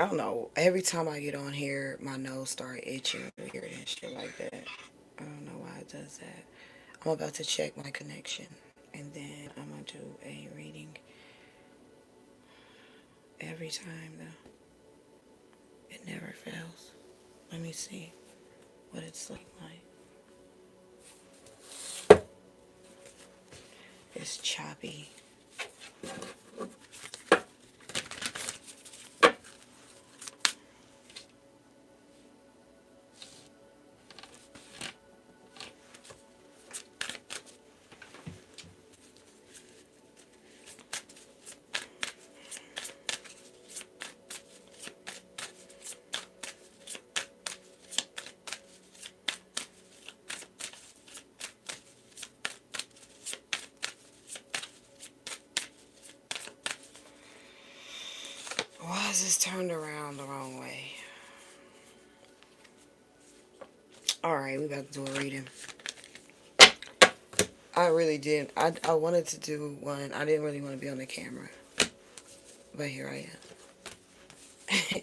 I don't know. Every time I get on here, my nose start itching weird and shit like that. I don't know why it does that. I'm about to check my connection, and then I'm gonna do a reading every time though. It never fails. Let me see what it's like. It's choppy. Why is this turned around the wrong way? Alright, we about to do a reading. I really did. I wanted to do one. I didn't really want to be on the camera. But here I am.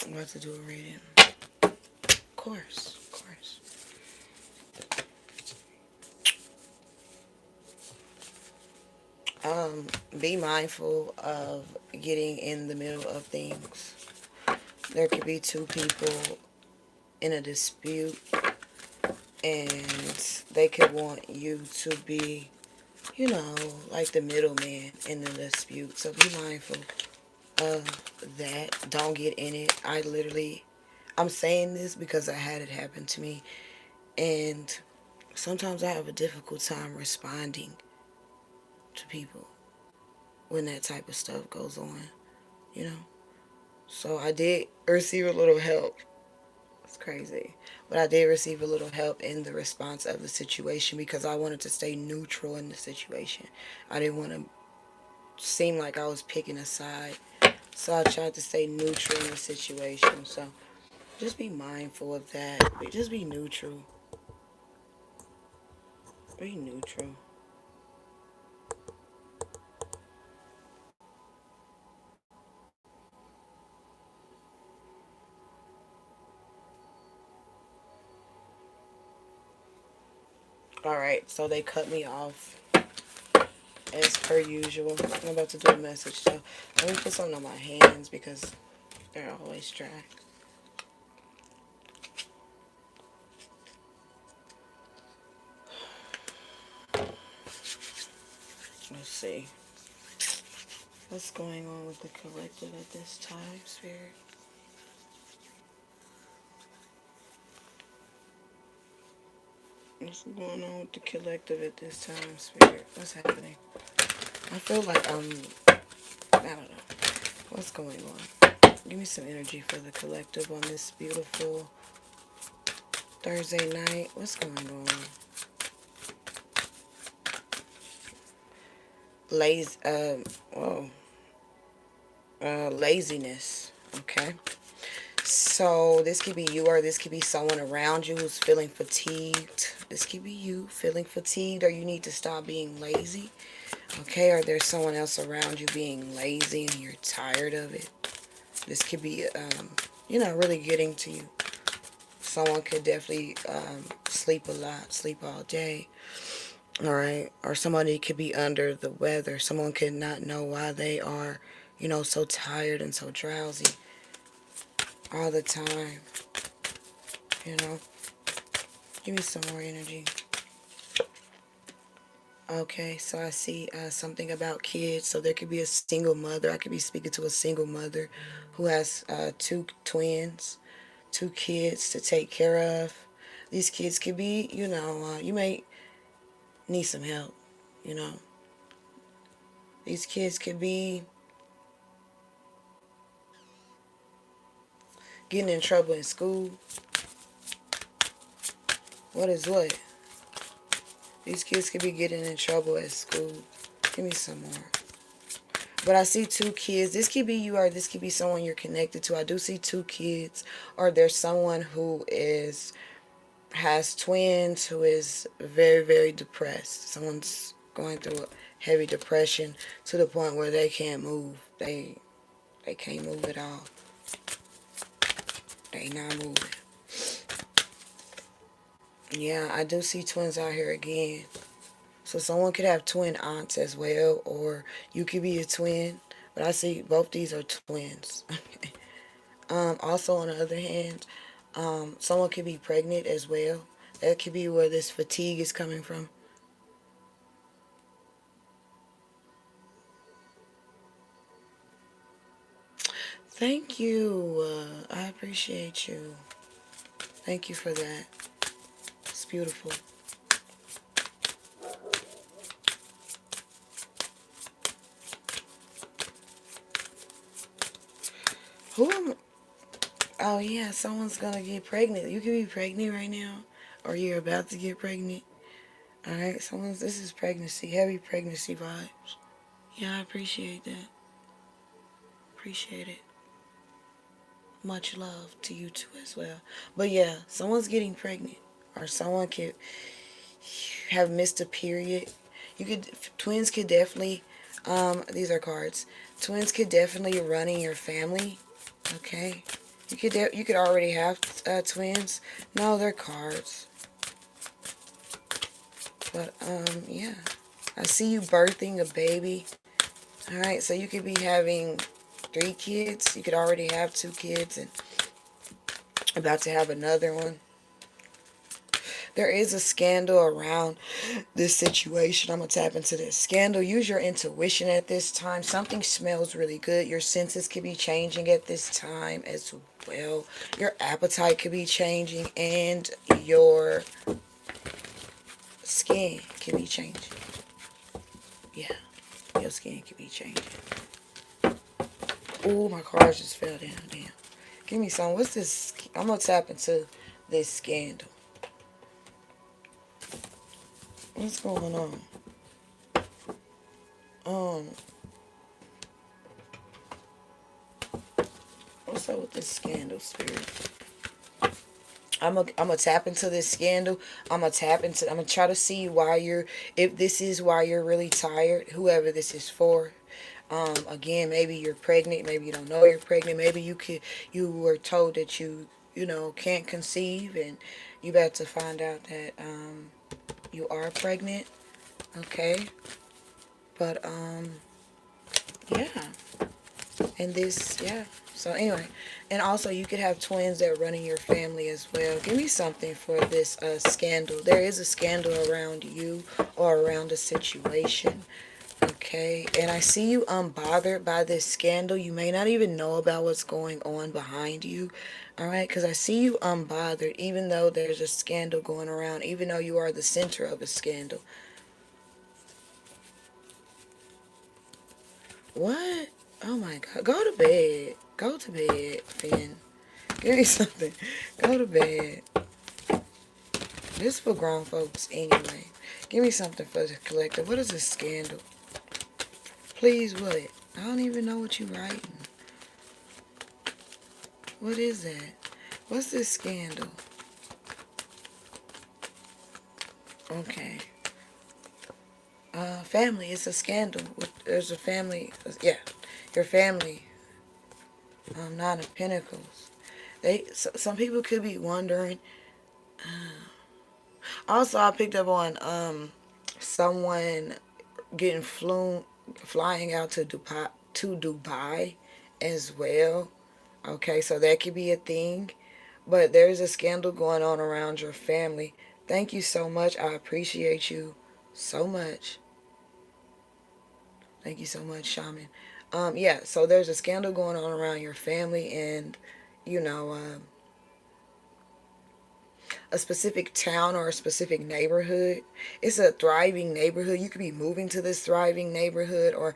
I'm about to do a reading. Of course, of course. Be mindful of getting in the middle of things. There could be two people in a dispute, and they could want you to be, like the middleman in the dispute. So be mindful of that. Don't get in it. I'm saying this because I had it happen to me, and sometimes I have a difficult time responding to people when that type of stuff goes on, you know. So I did receive a little help. It's crazy. But I did receive a little help in the response of the situation because I wanted to stay neutral in the situation. I didn't want to seem like I was picking a side. So I tried to stay neutral in the situation. So just be mindful of that. Just be neutral. Be neutral. Alright, so they cut me off as per usual. I'm about to do a message, so let me put something on my hands because they're always dry. Let's see. What's going on with the collective at this time, Spirit? What's going on with the collective at this time, Spirit? What's happening? I feel like I don't know. What's going on? Give me some energy for the collective on this beautiful Thursday night. What's going on? Lazy, whoa. Laziness. Okay. So this could be you or this could be someone around you who's feeling fatigued. This could be you feeling fatigued or you need to stop being lazy. Okay, or there's someone else around you being lazy and you're tired of it. This could be, really getting to you. Someone could definitely sleep a lot, sleep all day. All right, or somebody could be under the weather. Someone could not know why they are, so tired and so drowsy all the time. You know, give me some more energy. Okay, so I see something about kids. So there could be a single mother. I could be speaking to a single mother who has two twins, two kids to take care of. These kids could be, you may need some help, you know. These kids could be getting in trouble in school. What is what? These kids could be getting in trouble at school. Give me some more. But I see two kids. This could be you or this could be someone you're connected to. I do see two kids or there's someone who is has twins who is very, very depressed. Someone's going through a heavy depression to the point where they can't move. They can't move at all. They not moving. Yeah, I do see twins out here again. So someone could have twin aunts as well, or you could be a twin. But I see both these are twins. Also, on the other hand, someone could be pregnant as well. That could be where this fatigue is coming from. Thank you. I appreciate you. Thank you for that. It's beautiful. Who am? Oh yeah, someone's gonna get pregnant. You could be pregnant right now, or you're about to get pregnant. All right, someone's. This is pregnancy, heavy pregnancy vibes. Yeah, I appreciate that. Appreciate it. Much love to you too as well. But yeah, someone's getting pregnant, or someone could have missed a period. You could twins could definitely. These are cards. Twins could definitely run in your family. Okay, you could already have twins. No, they're cards. But yeah, I see you birthing a baby. All right, so you could be having 3 kids. You could already have 2 kids and about to have another one. There is a scandal around this situation. I'm going to tap into this scandal. Use your intuition at this time. Something smells really good. Your senses could be changing at this time as well. Your appetite could be changing, and your skin could be changing. Yeah, your skin could be changing. Oh, my cards just fell down. Damn. Give me some. What's this? I'm going to tap into this scandal. What's going on? What's up with this scandal, spirit? I'm gonna tap into this scandal. I'm gonna try to see why you're, if this is why you're really tired, whoever this is for. Again, maybe you're pregnant, maybe you don't know you're pregnant, maybe you were told that you know, can't conceive, and you about to find out that, you are pregnant. Okay. But, yeah. And this, yeah. So anyway, and also you could have twins that run in your family as well. Give me something for this scandal. There is a scandal around you or around a situation. Okay, and I see you unbothered by this scandal. You may not even know about what's going on behind you. Alright, because I see you unbothered even though there's a scandal going around, even though you are the center of a scandal. What? Oh my god. Go to bed. Go to bed, Finn. Give me something. Go to bed. This for grown folks anyway. Give me something for the collective. What is this scandal? Please, what? I don't even know what you're writing. What is that? What's this scandal? Okay. Family. It's a scandal. There's a family. Yeah. Your family. 9 of Pentacles. Some people could be wondering. Also, I picked up on someone getting flying out to Dubai as well. Okay, so that could be a thing. But there's a scandal going on around your family. Thank you so much. I appreciate you so much. Thank you so much, Shaman. Yeah, so there's a scandal going on around your family, and you know, a specific town or a specific neighborhood. It's a thriving neighborhood. You could be moving to this thriving neighborhood, or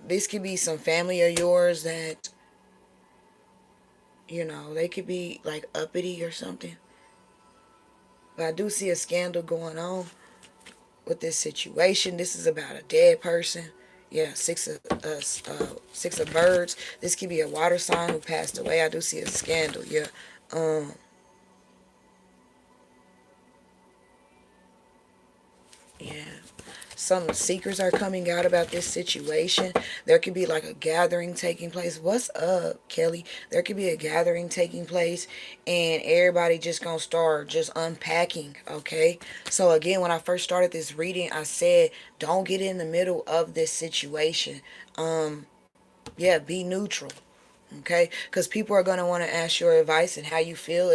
this could be some family of yours that, you know, they could be like uppity or something. But I do see a scandal going on with this situation. This is about a dead person. Yeah, six of birds. This could be a water sign who passed away. I do see a scandal. Yeah. Um, some secrets are coming out about this situation. There could be like a gathering taking place. What's up, Kelly? There could be a gathering taking place, and everybody just gonna start just unpacking, okay? So again, when I first started this reading, I said don't get in the middle of this situation. Yeah, be neutral. Okay, because people are going to want to ask your advice and how you feel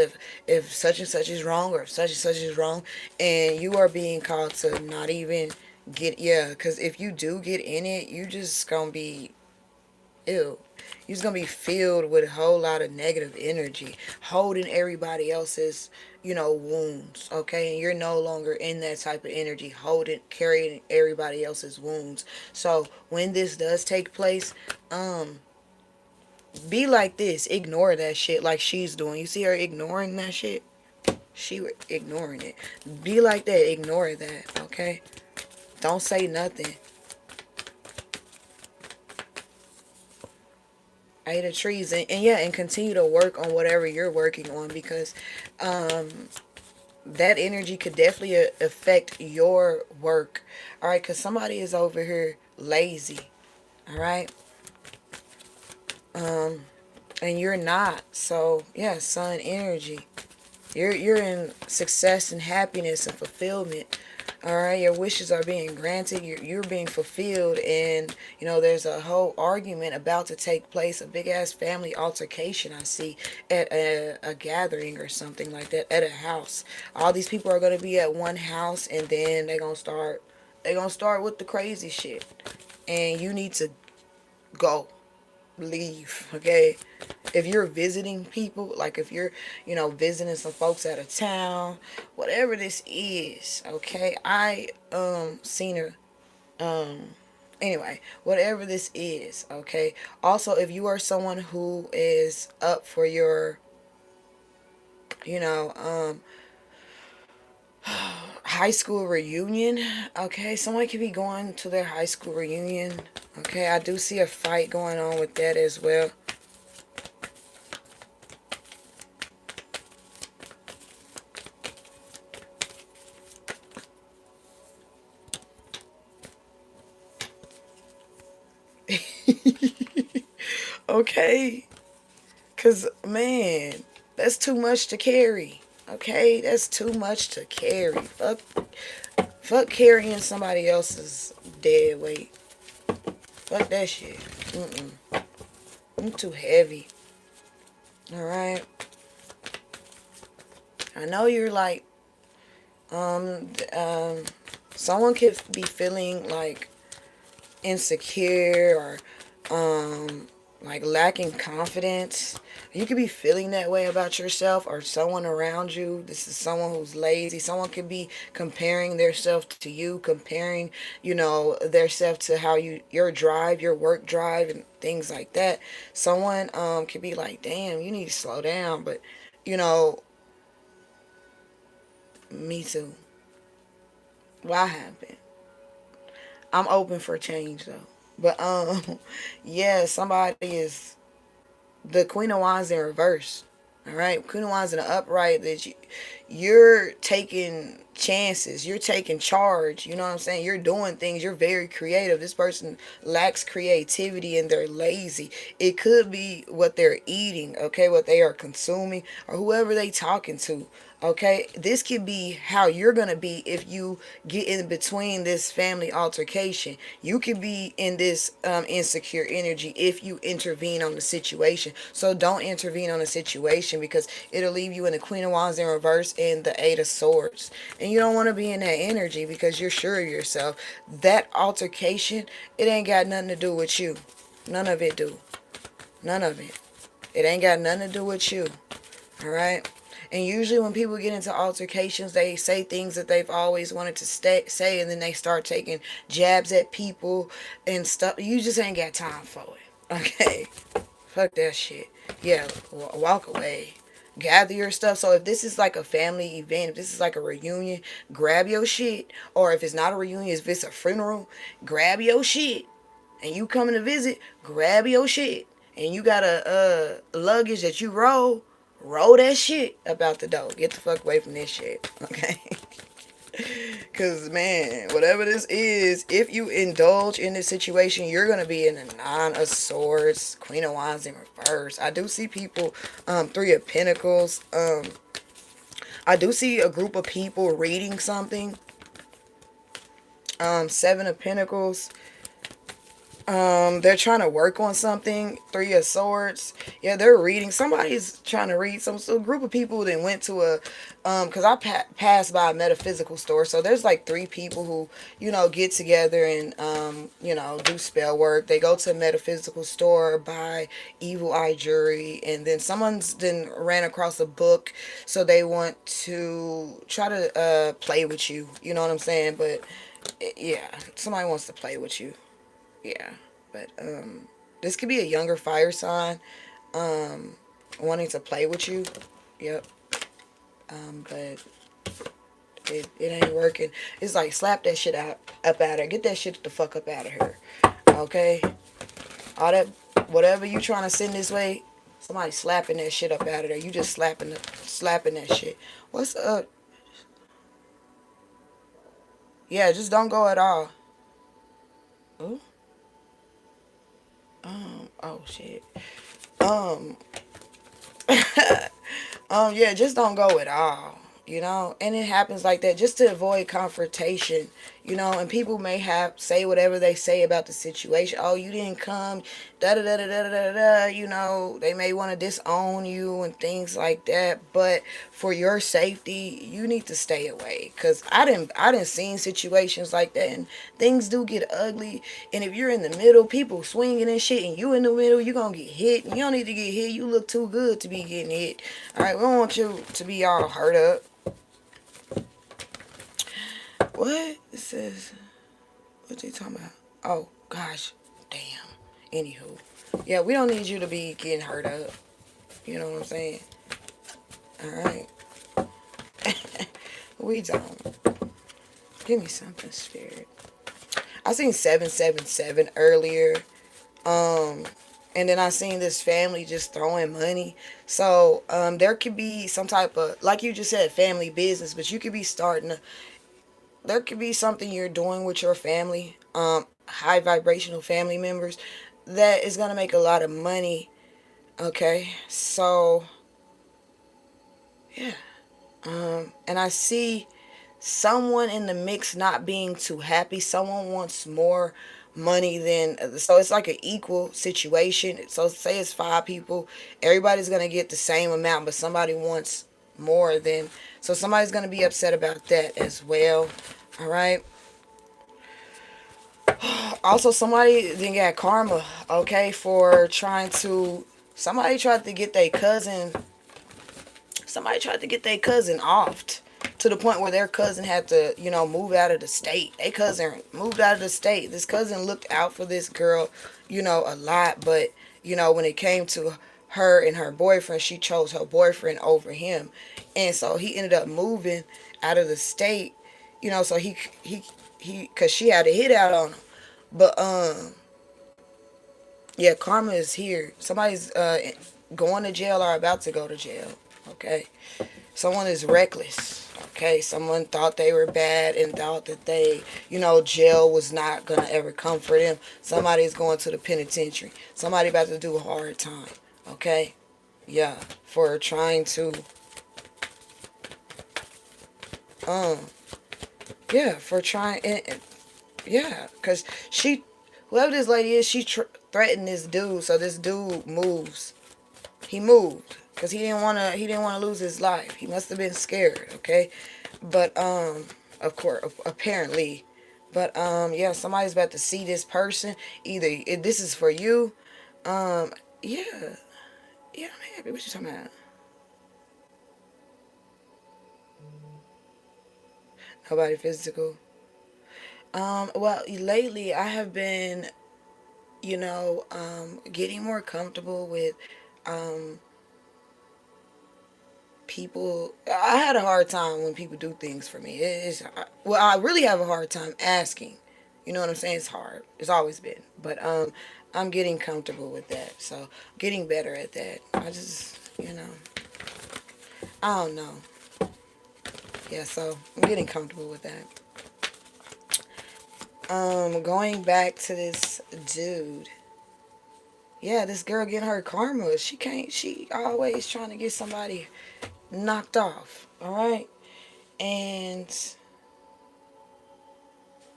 if such and such is wrong, or if such and such is wrong, and you are being called to not even get, yeah, because if you do get in it, you just gonna be ew. You're just gonna be filled with a whole lot of negative energy, holding everybody else's, wounds. Okay, and you're no longer in that type of energy, holding, carrying everybody else's wounds. So when this does take place, be like this. Ignore that shit like she's doing. You see her ignoring that shit? She ignoring it. Be like that. Ignore that, okay? Don't say nothing. Eight of trees. And yeah, and continue to work on whatever you're working on, because that energy could definitely affect your work. All right, because somebody is over here lazy. All right? And you're not. So, yeah, sun energy. You're in success and happiness and fulfillment. All right, your wishes are being granted. You're being fulfilled, and there's a whole argument about to take place. A big ass family altercation I see at a gathering or something like that, at a house. All these people are gonna be at one house, and then they're gonna start with the crazy shit, and you need to go, leave, okay? If you're visiting people, like if you're visiting some folks out of town, whatever this is, okay? I seen her, anyway, whatever this is, okay? Also, if you are someone who is up for your you know high school reunion, okay, someone could be going to their high school reunion, okay? I do see a fight going on with that as well. Okay, because man, that's too much to carry. Okay, that's too much to carry. Fuck carrying somebody else's dead weight. Fuck that shit. I'm too heavy. All right. I know you're like, um, um, someone could be feeling like insecure, or like lacking confidence. You could be feeling that way about yourself or someone around you. This is someone who's lazy. Someone could be comparing their self to you, comparing, their self to how your drive, your work drive, and things like that. Someone could be like, damn, you need to slow down. But, you know, me too. Why happened? I'm open for change though. But yeah, somebody is the Queen of Wands in reverse. All right, Queen of Wands in the upright. That you're taking chances. You're taking charge. You know what I'm saying? You're doing things. You're very creative. This person lacks creativity and they're lazy. It could be what they're eating, okay, what they are consuming, or whoever they talking to. Okay, this could be how you're gonna be if you get in between this family altercation. You could be in this insecure energy if you intervene on the situation. So don't intervene on the situation, because it'll leave you in the Queen of Wands in reverse and the Eight of Swords. And you don't want to be in that energy because you're sure of yourself. That altercation, it ain't got nothing to do with you. None of it do. None of it. It ain't got nothing to do with you. All right? And usually when people get into altercations, they say things that they've always wanted to say, and then they start taking jabs at people and stuff. You just ain't got time for it. Okay? Fuck that shit. Yeah, walk away. Gather your stuff. So if this is like a family event, if this is like a reunion, grab your shit. Or if it's not a reunion, if it's a funeral, grab your shit. And you coming to visit, grab your shit. And you got a luggage that you roll that shit about the door. Get the fuck away from this shit, okay? Because, man, whatever this is, if you indulge in this situation, you're going to be in the Nine of Swords, Queen of Wands in reverse. I do see people, Three of Pentacles. I do see a group of people reading something. Seven of Pentacles. They're trying to work on something. Three of Swords. Yeah, they're reading. Somebody's trying to read. So a group of people that went to a, because I passed by a metaphysical store. So there's like three people who, get together and, do spell work. They go to a metaphysical store, buy evil eye jewelry, and then someone's then ran across a book. So they want to try to play with you. You know what I'm saying? But yeah, somebody wants to play with you. Yeah, but this could be a younger fire sign wanting to play with you. Yep. But it ain't working. It's like, slap that shit up out of her. Get that shit the fuck up out of her. Okay? All that, whatever you trying to send this way, somebody slapping that shit up out of there. You just slapping that shit. What's up? Yeah, just don't go at all. Ooh. Oh shit. Um, yeah, just don't go at all, and it happens like that just to avoid confrontation, and people may say whatever they say about the situation. Oh, you didn't come, da da da da da da da, they may want to disown you and things like that, but for your safety, you need to stay away, because I didn't seen situations like that, and things do get ugly, and if you're in the middle, people swinging and shit, and you in the middle, you're gonna get hit, and you don't need to get hit. You look too good to be getting hit. All right, we don't want you to be all hurt up. What? It says, what they talking about? Oh, gosh. Damn. Anywho. Yeah, we don't need you to be getting hurt up. You know what I'm saying? Alright. We don't. Give me something, Spirit. I seen 777 earlier. And then I seen this family just throwing money. So, there could be some type of, like you just said, family business, but you could be there could be something you're doing with your family, high vibrational family members, that is going to make a lot of money. Okay. So, yeah. And I see someone in the mix not being too happy. Someone wants more money than, so it's like an equal situation. So say it's five people, everybody's going to get the same amount, but somebody wants more than, so somebody's going to be upset about that as well. All right. Also, somebody then got karma, okay, for somebody tried to get their cousin, offed to the point where their cousin had to, move out of the state. Their cousin moved out of the state. This cousin looked out for this girl, a lot, but, when it came to her and her boyfriend, she chose her boyfriend over him. And so he ended up moving out of the state, so he, because she had a hit out on him. But, yeah, karma is here. Somebody's going to jail or about to go to jail, okay? Someone is reckless, okay? Someone thought they were bad and thought that jail was not going to ever come for them. Somebody is going to the penitentiary. Somebody about to do a hard time, okay? Yeah, for trying to, yeah, for trying, yeah, because whoever this lady is, she threatened this dude, so this dude moves. He moved because he didn't want to lose his life. He must have been scared, okay? But of course, apparently, but yeah, somebody's about to see this person. Either this is for you, yeah, yeah, I'm happy. What you talking about? Nobody physical. Well, lately I have been, getting more comfortable with um people. I had a hard time when people do things for me. Well, I really have a hard time asking. You know what I'm saying? It's hard. It's always been. But I'm getting comfortable with that. So getting better at that. I just, I don't know. Yeah, so I'm getting comfortable with that. Going back to this dude. Yeah, this girl getting her karma. She always trying to get somebody knocked off. Alright? And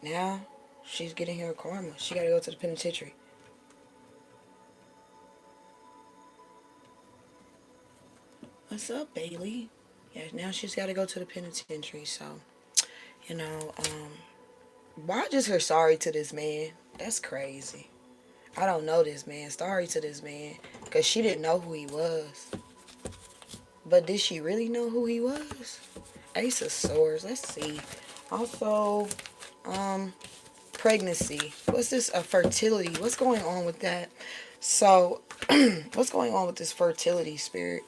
now she's getting her karma. She gotta go to the penitentiary. What's up, Bailey? Yeah, now she's gotta go to the penitentiary, so, you know, why just her sorry to this man? That's crazy. I don't know this man. Sorry to this man. Because she didn't know who he was. But did she really know who he was? Ace of Swords. Let's see. Also, pregnancy. What's this? Fertility. What's going on with that? So, what's going on with this fertility spirit?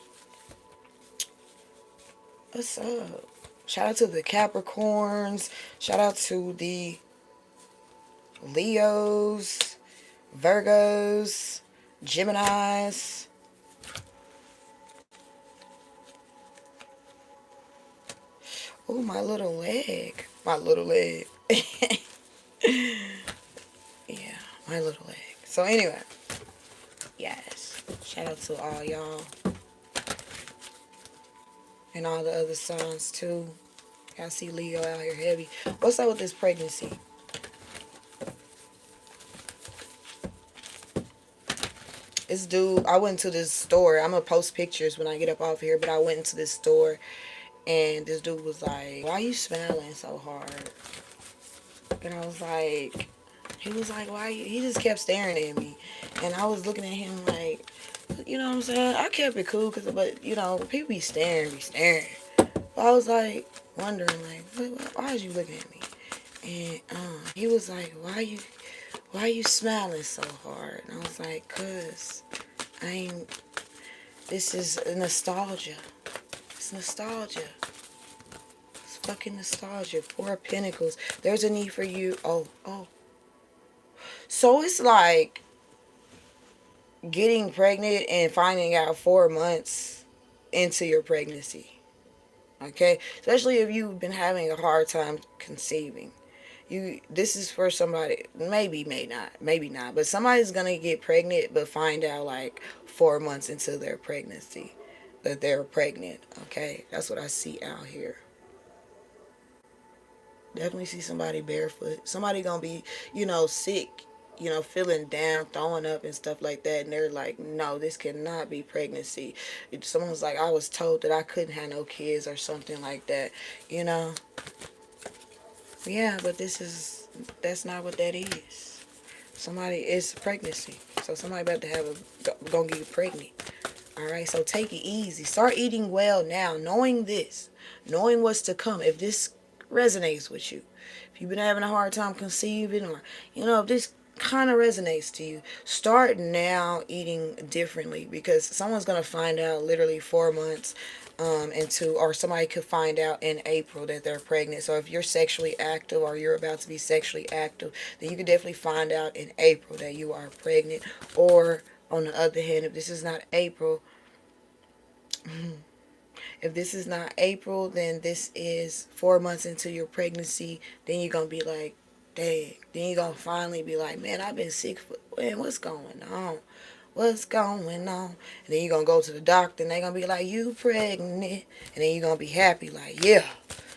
What's up? Shout out to the Capricorns. Shout out to the Leos, Virgos, Geminis. Oh, my little leg. My little leg. Yeah, my little leg. So anyway, yes. Shout out to all y'all. And all the other signs too. Y'all see Leo out here heavy. What's up with this pregnancy? This dude, I went to this store. I'm going to post pictures when I get up off here. But I went into this store. And this dude was like, why you smiling so hard? And I was like, he was like, why you? He just kept staring at me. And I was looking at him like, you know what I'm saying? I kept it cool, but, you know, people be staring. But I was like, wondering, like, why is you looking at me? And he was like, why you smiling so hard? And I was like, cause this is nostalgia. It's nostalgia. It's fucking nostalgia. Four of Pentacles. There's a need for you. Oh. So it's like getting pregnant and finding out 4 months into your pregnancy. Okay? Especially if you've been having a hard time conceiving. This is for somebody, maybe not, but somebody's gonna get pregnant but find out like 4 months into their pregnancy that they're pregnant. Okay? That's what I see out here. Definitely see somebody barefoot. Somebody gonna be, sick, feeling down, throwing up and stuff like that. And they're like, no, this cannot be pregnancy. Someone's like, I was told that I couldn't have no kids or something like that, Yeah, but that's not what that is. It's pregnancy. So somebody about to gonna get pregnant. Alright, so take it easy. Start eating well now, knowing this. Knowing what's to come. If this resonates with you. If you've been having a hard time conceiving, or, if this kind of resonates to you, start now eating differently, because someone's going to find out literally 4 months into, or somebody could find out in April that they're pregnant. So if you're sexually active or you're about to be sexually active, then you can definitely find out in April that you are pregnant. Or on the other hand, if this is not April, then this is 4 months into your pregnancy. Then you're going to be like, dang. Then you're going to finally be like, man, I've been sick man, what's going on? What's going on? And then you're going to go to the doctor and they're going to be like, you pregnant. And then you're going to be happy, like, yeah.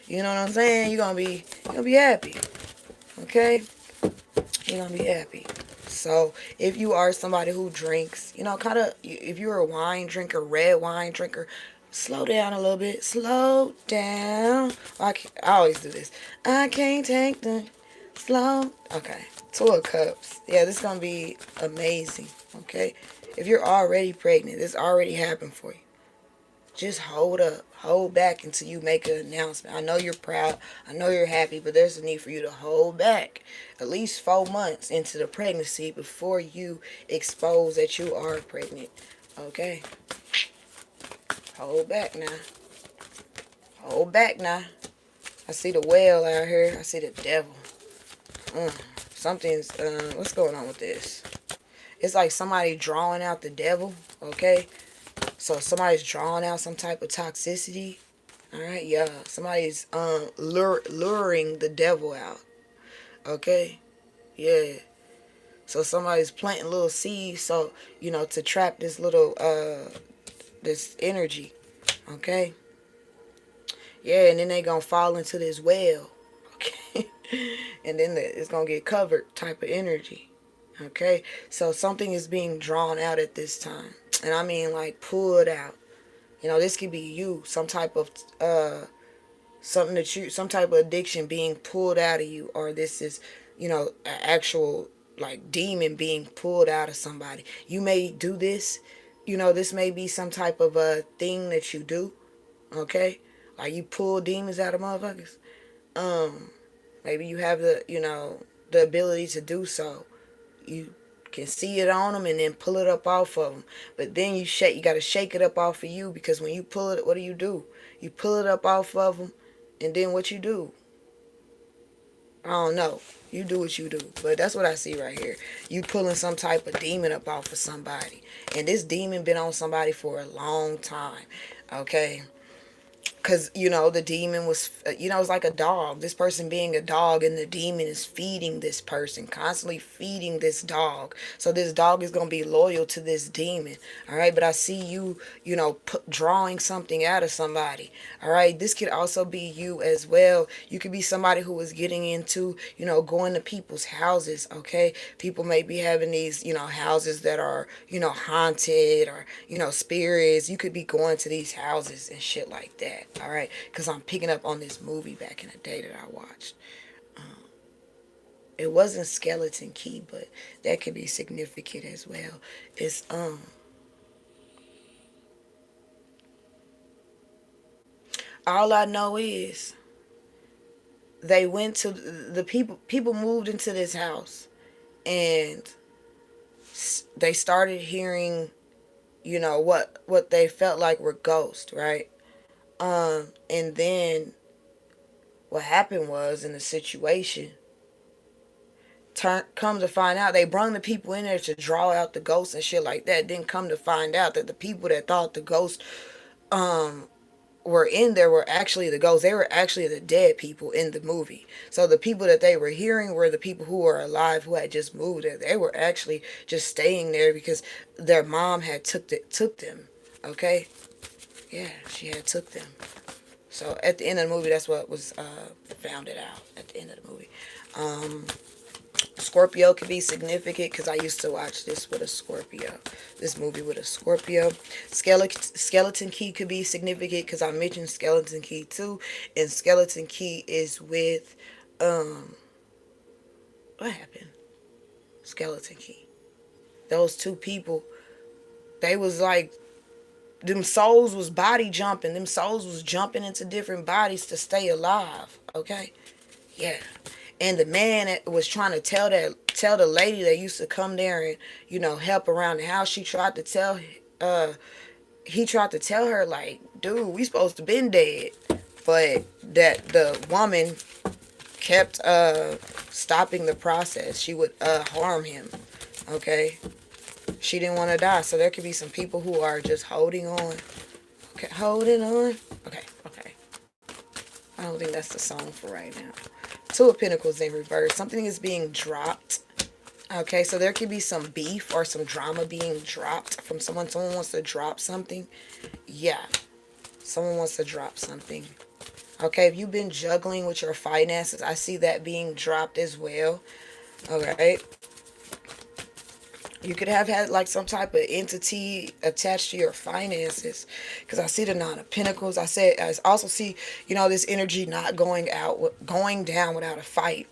You know what I'm saying? You're going to be happy. Okay? You're going to be happy. So if you are somebody who drinks, if you're a wine drinker, red wine drinker, slow down a little bit. Slow down. I always do this. I can't take the slow. Okay. 2 of Cups. Yeah, this is going to be amazing. Okay. If you're already pregnant, this already happened for you. Just hold up. Hold back until you make an announcement. I know you're proud. I know you're happy, but there's a need for you to hold back at least 4 months into the pregnancy before you expose that you are pregnant. Okay? Hold back now. Hold back now. I see the whale out here. I see the devil. Something's, what's going on with this? It's like somebody drawing out the devil, okay? So somebody's drawing out some type of toxicity. Alright, yeah. Somebody's luring the devil out. Okay? Yeah. So somebody's planting little seeds, so you know, to trap this little this energy. Okay. Yeah, and then they gonna fall into this well. Okay. And then it's gonna get covered type of energy. Okay. So something is being drawn out at this time, and I mean like pulled out. You know, this could be you, some type of something that you, some type of addiction being pulled out of you, or this is, you know, an actual like demon being pulled out of somebody. You may do this, you know, this may be some type of a thing that you do. Okay, like you pull demons out of motherfuckers. um Maybe you have the, you know, the ability to do so. You can see it on them and then pull it up off of them. But then you got to shake it up off of you, because when you pull it, what do? You pull it up off of them, and then what you do? I don't know. You do what you do. But that's what I see right here. You pulling some type of demon up off of somebody. And this demon been on somebody for a long time. Okay? Because, you know, the demon was, you know, it's like a dog. This person being a dog, and the demon is feeding this person, constantly feeding this dog. So this dog is going to be loyal to this demon. All right. But I see you, you know, drawing something out of somebody. All right. This could also be you as well. You could be somebody who is getting into, you know, going to people's houses. Okay. People may be having these, you know, houses that are, you know, haunted, or, you know, spirits. You could be going to these houses and shit like that. All right, because I'm picking up on this movie back in the day that I watched. It wasn't Skeleton Key, but that could be significant as well. It's all I know is they went to the people moved into this house, and they started hearing, you know, what they felt like were ghosts, right? And then what happened was, in the situation, come to find out, they brung the people in there to draw out the ghosts and shit like that. Then come to find out that the people that thought the ghosts um were in there were actually the ghosts. They were actually the dead people in the movie. So the people that they were hearing were the people who were alive, who had just moved there. They were actually just staying there because their mom had took them. Okay, yeah, she had took them. So at the end of the movie, that's what was found it out at the end of the movie. Um, Scorpio could be significant because I used to watch this with a Scorpio. This movie with a Scorpio. Skeleton Key could be significant because I mentioned Skeleton Key too. And Skeleton Key is with, what happened? Skeleton Key. Those two people, they was like, them souls was body jumping. Them souls was jumping into different bodies to stay alive. Okay? Yeah. And the man that was trying to tell the lady that used to come there and, you know, help around the house, she tried to tell he tried to tell her, like, dude, we supposed to been dead. But that the woman kept stopping the process. She would harm him. Okay? She didn't want to die. So there could be some people who are just holding on. Okay, holding on. Okay, okay. I don't think that's the song for right now. Two of Pentacles in reverse. Something is being dropped. Okay, so there could be some beef or some drama being dropped from someone. Someone wants to drop something. Yeah, someone wants to drop something. Okay, if you've been juggling with your finances, I see that being dropped as well. Alright. You could have had like some type of entity attached to your finances, because I see the Nine of Pentacles. I also see, you know, this energy not going down without a fight.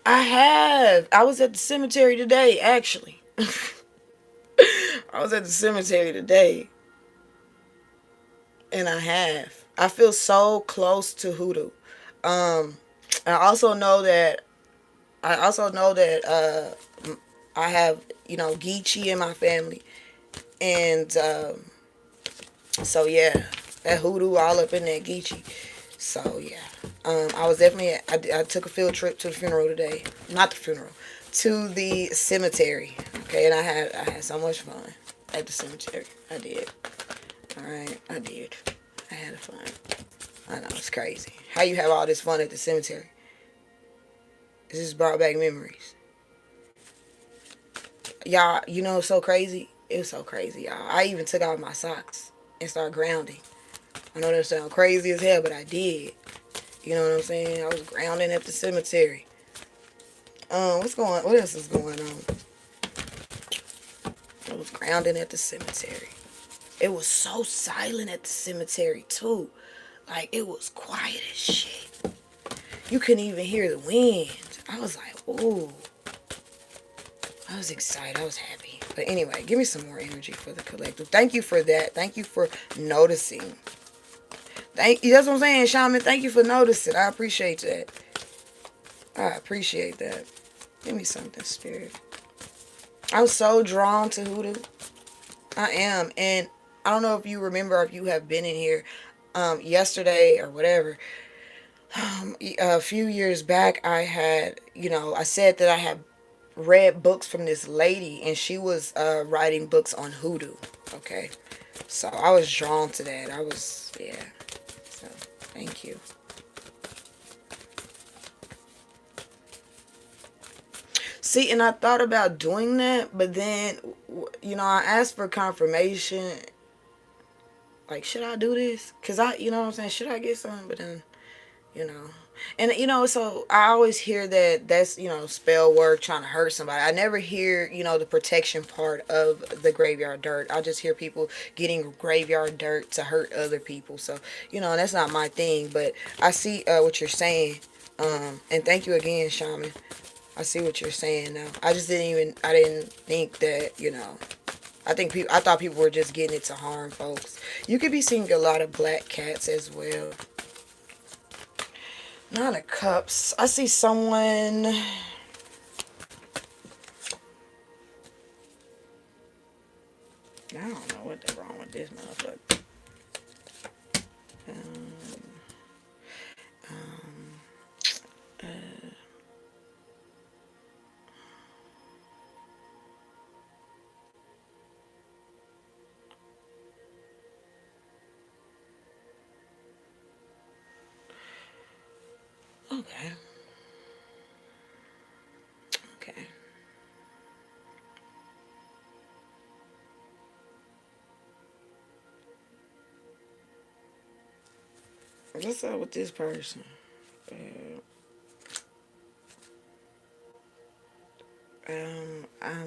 I have. I was at the cemetery today, actually. I was at the cemetery today, and I have. I feel so close to hoodoo. Um, I also know that. I have, you know, Geechee in my family, and so yeah, that hoodoo all up in that Geechee. So yeah, I was definitely. I took a field trip to the funeral today. Not the funeral, to the cemetery. Okay, and I had so much fun at the cemetery. I did. All right, I did. I had fun. I know, it's crazy. How you have all this fun at the cemetery? It just brought back memories. Y'all, you know, it's so crazy. It was so crazy, y'all. I even took out my socks and started grounding. I know that sounds crazy as hell, but I did. You know what I'm saying? I was grounding at the cemetery. What else is going on? I was grounding at the cemetery. It was so silent at the cemetery too. Like, it was quiet as shit. You couldn't even hear the wind. I was like, ooh. I was excited. I was happy. But anyway, give me some more energy for the collective. Thank you for that. Thank you for noticing. That's what I'm saying, Shaman. Thank you for noticing. I appreciate that. I appreciate that. Give me something, Spirit. I'm so drawn to hoodoo. I am. And I don't know if you remember, if you have been in here yesterday or whatever. A few years back, I had, I said that I had read books from this lady, and she was writing books on hoodoo. Okay. So I was drawn to that. Yeah. So, thank you. See, and I thought about doing that, but then, I asked for confirmation. Like, should I do this? Because you know what I'm saying? Should I get something? But then, you know. And, so I always hear that's, spell work, trying to hurt somebody. I never hear, the protection part of the graveyard dirt. I just hear people getting graveyard dirt to hurt other people. So, that's not my thing. But I see what you're saying. And thank you again, Shaman. I see what you're saying now. I didn't think that, I thought people were just getting it to harm folks. You could be seeing a lot of black cats as well. Nine of Cups. I see someone. I don't know what's wrong with this motherfucker. Okay. Okay. What's up with this person?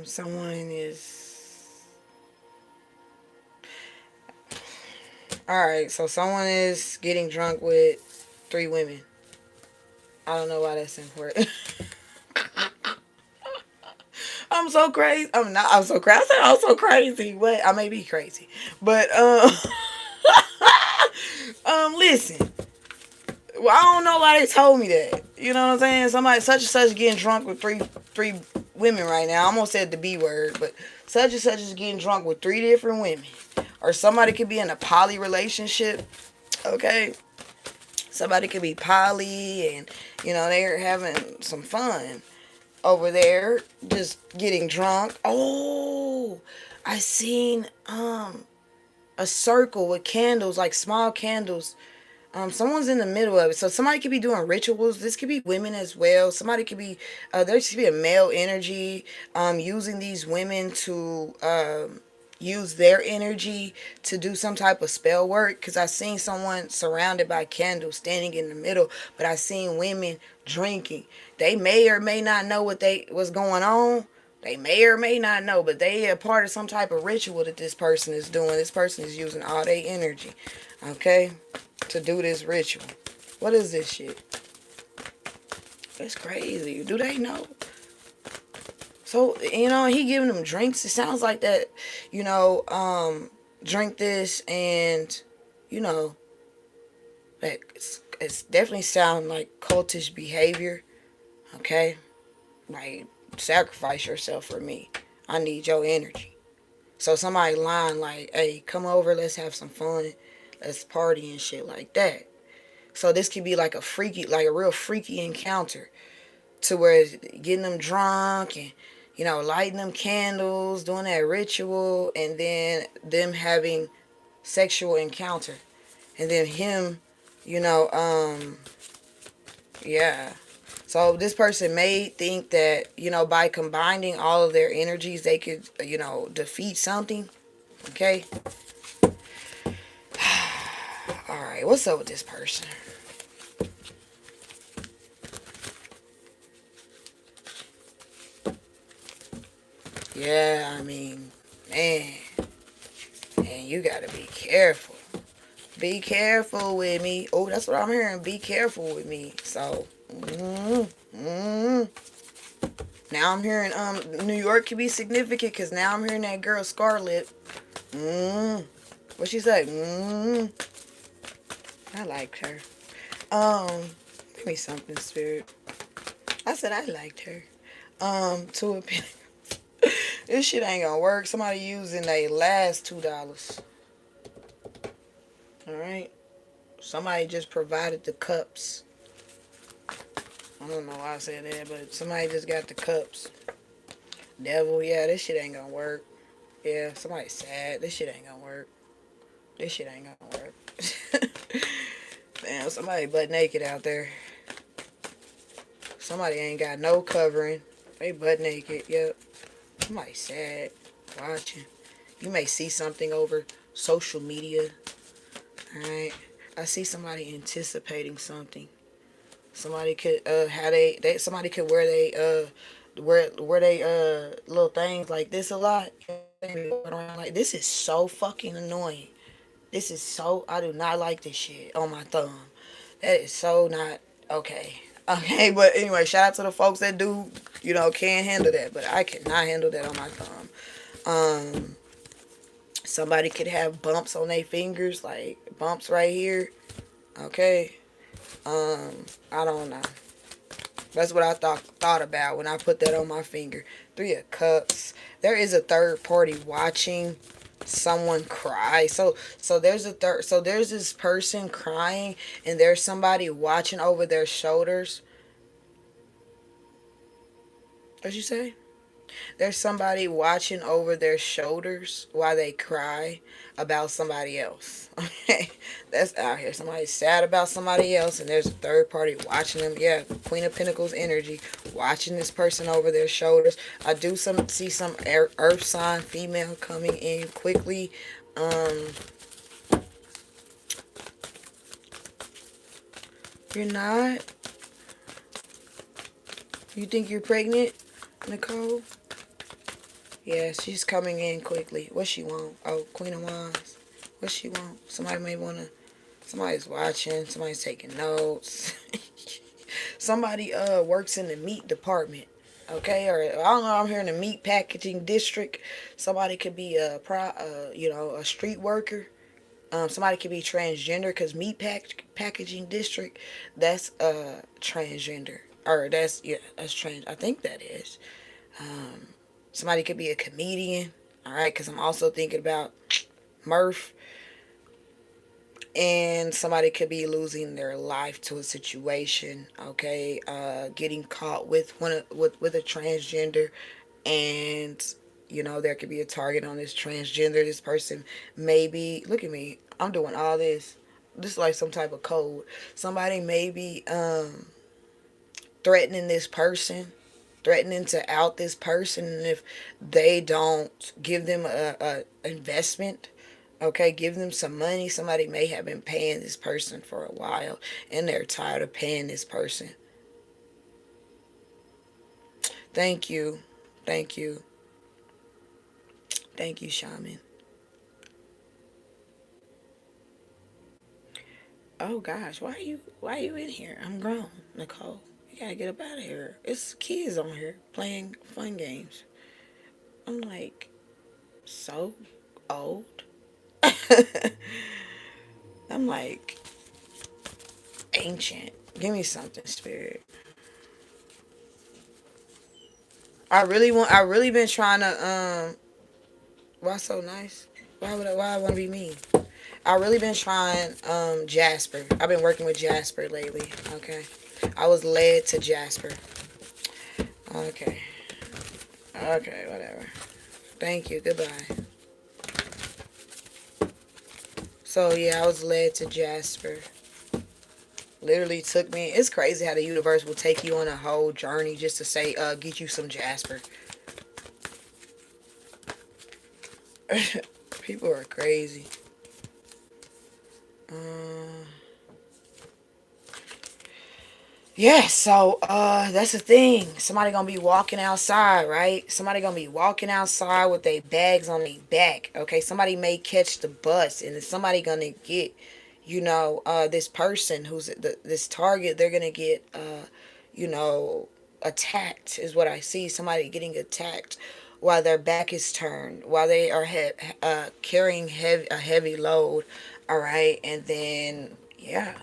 Someone is. Alright, so someone is getting drunk with 3 women. I don't know why that's important. I'm so crazy. I'm so crazy. I said I'm so crazy. But I may be crazy. But, listen. Well, I don't know why they told me that. You know what I'm saying? Somebody such and such getting drunk with three women right now. I almost said the B word, but such and such is getting drunk with 3 different women. Or somebody could be in a poly relationship. Okay? Somebody could be poly and, they're having some fun over there, just getting drunk. Oh, I seen a circle with candles, like small candles. Someone's in the middle of it. So somebody could be doing rituals. This could be women as well. Somebody could be, there should be a male energy, using these women to, use their energy to do some type of spell work. Because I seen someone surrounded by candles standing in the middle, but I seen women drinking. They may or may not know what's going on. They may or may not know, but they are part of some type of ritual that this person is doing. This person is using all their energy, okay, to do this ritual. What is this shit? That's crazy. Do they know? So, he giving them drinks. It sounds like that, drink this and, like it's definitely sound like cultish behavior. Okay? Like, sacrifice yourself for me. I need your energy. So somebody lying like, hey, come over, let's have some fun. Let's party and shit like that. So this could be like a real freaky encounter to where it's getting them drunk and, lighting them candles, doing that ritual, and then them having sexual encounter. And then him You know, yeah. So this person may think that, you know, by combining all of their energies, they could, you know, defeat something. Okay. All right. What's up with this person? Yeah, I mean, man, man, you gotta be careful. Be careful with me. Oh, that's what I'm hearing. Be careful with me. So, now I'm hearing New York can be significant because now I'm hearing that girl Scarlett. What she say? I like her. Give me something, spirit. I said I liked her. Two opinions. This shit ain't gonna work. Somebody using they last $2. All right. Somebody just provided the cups. I don't know why I said that, but somebody just got the cups. Devil, yeah, this shit ain't gonna work. Yeah, somebody's sad. This shit ain't gonna work. This shit ain't gonna work. Damn, somebody butt naked out there. Somebody ain't got no covering. They butt naked. Yep. Somebody sad. Watching. You may see something over social media. Alright. I see somebody anticipating something. Somebody could how they somebody could wear they wear they little things like this a lot. Like this is so fucking annoying. This is so I do not like this shit on my thumb. That is so not okay. Okay, but anyway, shout out to the folks that do, you know, can handle that, but I cannot handle that on my thumb. Somebody could have bumps on their fingers, like bumps right here. Okay. I don't know. That's what I thought about when I put that on my finger. 3 of Cups. There is a third party watching someone cry. So there's a third. So there's this person crying, and there's somebody watching over their shoulders. What'd you say? There's somebody watching over their shoulders while they cry about somebody else. Okay, that's out here. Somebody's sad about somebody else, and there's a third party watching them. Yeah, Queen of Pentacles energy, watching this person over their shoulders. I do see some earth sign female coming in quickly. You're not. You think you're pregnant, Nicole? Yeah, she's coming in quickly. What she want? Oh, Queen of Wands. What she want? Somebody may want to... Somebody's watching. Somebody's taking notes. Somebody works in the meat department. Okay? Or, I don't know, I'm here in the meat packaging district. Somebody could be you know, a street worker. Somebody could be transgender because meat packaging district, that's transgender. Or that's, yeah, that's trans. I think that is. Somebody could be a comedian, all right, because I'm also thinking about Murph. And somebody could be losing their life to a situation, okay, getting caught with with a transgender, and you know there could be a target on this transgender. This person maybe look at me. I'm doing all this. This is like some type of code. Somebody may be threatening this person, threatening to out this person, and if they don't give them a investment, okay, give them some money. Somebody may have been paying this person for a while, and they're tired of paying this person. Thank you, thank you, thank you, shaman. Oh gosh, why are you in here? I'm grown, Nicole. You gotta get up out of here. It's kids on here playing fun games. I'm like so old. I'm like ancient. Give me something, spirit. I really been trying to why so nice? Why I wanna be mean? I really been trying Jasper. I've been working with Jasper lately. Okay. I was led to Jasper. Okay. Okay, whatever. Thank you. Goodbye. So yeah, I was led to Jasper. Literally took me. It's crazy how the universe will take you on a whole journey just to say, get you some Jasper. People are crazy. Um, yeah, so that's the thing. Somebody gonna be walking outside, right? Somebody gonna be walking outside with their bags on their back. Okay, somebody may catch the bus, and then somebody gonna get, this person who's this target. They're gonna get, you know, attacked. Is what I see. Somebody getting attacked while their back is turned, while they are carrying a heavy load. All right, and then yeah,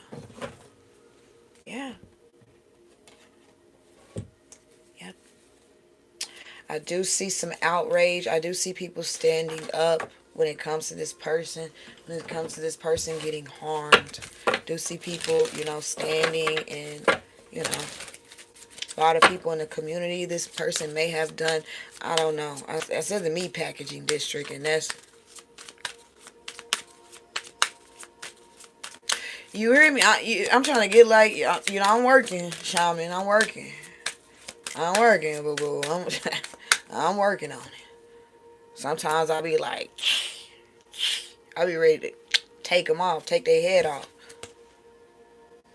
yeah, yeah. I do see some outrage. I do see people standing up when it comes to this person. When it comes to this person getting harmed, I do see people, standing and, you know, a lot of people in the community. This person may have done. I don't know. I said the meat packaging district, and that's. You hear me? I'm trying to get like, I'm working, shaman. I'm working. I'm working, boo boo. I'm working on it. Sometimes I'll be like, I'll be ready to take them off, take their head off.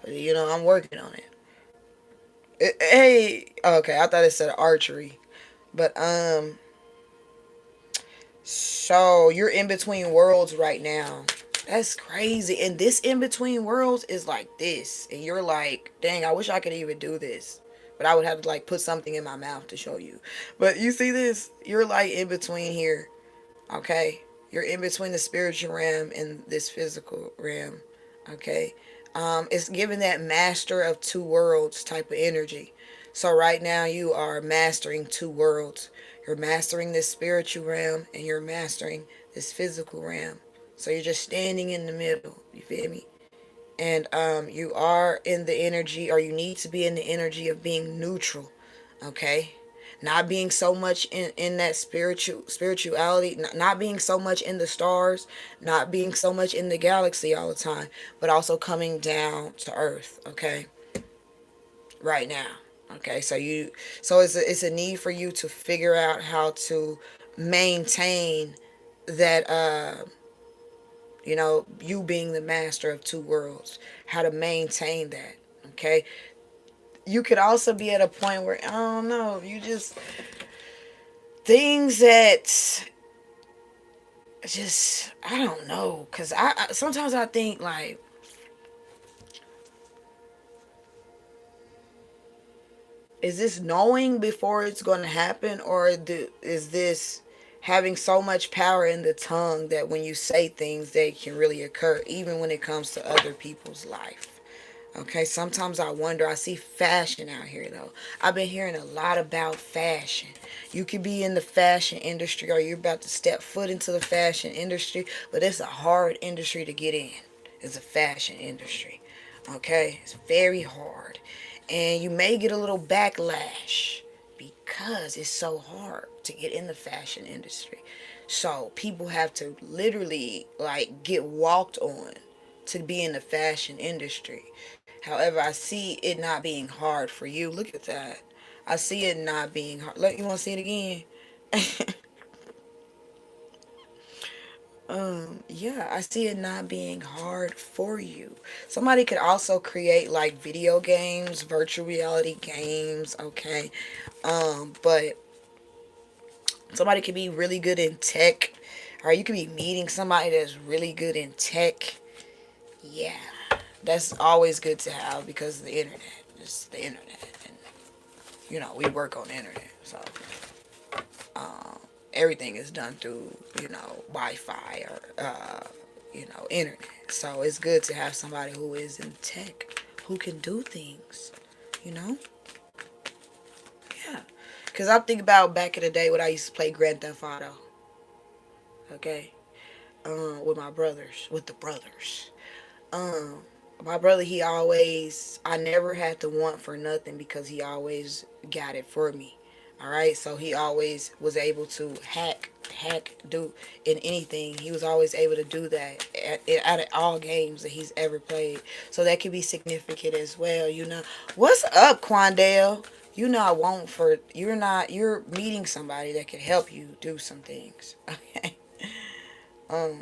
But, I'm working on it. Hey, okay, I thought it said archery. But, so you're in between worlds right now. That's crazy. And this in between worlds is like this. And you're like, dang, I wish I could even do this. But I would have to like put something in my mouth to show you. But you see this? You're like in between here. Okay? You're in between the spiritual realm and this physical realm. Okay? It's giving that master of two worlds type of energy. So right now you are mastering two worlds. You're mastering this spiritual realm and you're mastering this physical realm. So you're just standing in the middle. You feel me? And you are in the energy, or you need to be in the energy of being neutral. Okay, not being so much in that spirituality, not being so much in the stars, not being so much in the galaxy all the time, but also coming down to earth. Okay, right now. Okay, so it's a need for you to figure out how to maintain that, you being the master of two worlds, how to maintain that. Okay, you could also be at a point where, I don't know, you just, things that just, I don't know, because I sometimes I think like, is this knowing before it's going to happen, or is this having so much power in the tongue that when you say things they can really occur, even when it comes to other people's life? Okay, sometimes I wonder. I see fashion out here though. I've been hearing a lot about fashion. You could be in the fashion industry, or you're about to step foot into the fashion industry, but it's a hard industry to get in. It's a fashion industry. Okay, it's very hard. And you may get a little backlash because it's so hard to get in the fashion industry. So people have to literally like get walked on to be in the fashion industry. However, I see it not being hard for you. Look at that. I see it not being hard. Look, you want to see it again? Yeah, I see it not being hard for you. Somebody could also create like video games, virtual reality games, okay? But somebody could be really good in tech, or you could be meeting somebody that's really good in tech. Yeah, that's always good to have because of the internet. It's the internet, and we work on the internet, so everything is done through Wi-Fi or internet. So it's good to have somebody who is in tech, who can do things. You know, yeah. Cause I'm thinking about back in the day when I used to play Grand Theft Auto. Okay, with my brothers, with the brothers. Um, my brother, I never had to want for nothing because he always got it for me. All right, so he always was able to do in anything. He was always able to do that at all games that he's ever played. So that could be significant as well. You know, what's up, Quandale? You know, I won't for you're meeting somebody that can help you do some things. Okay. Um.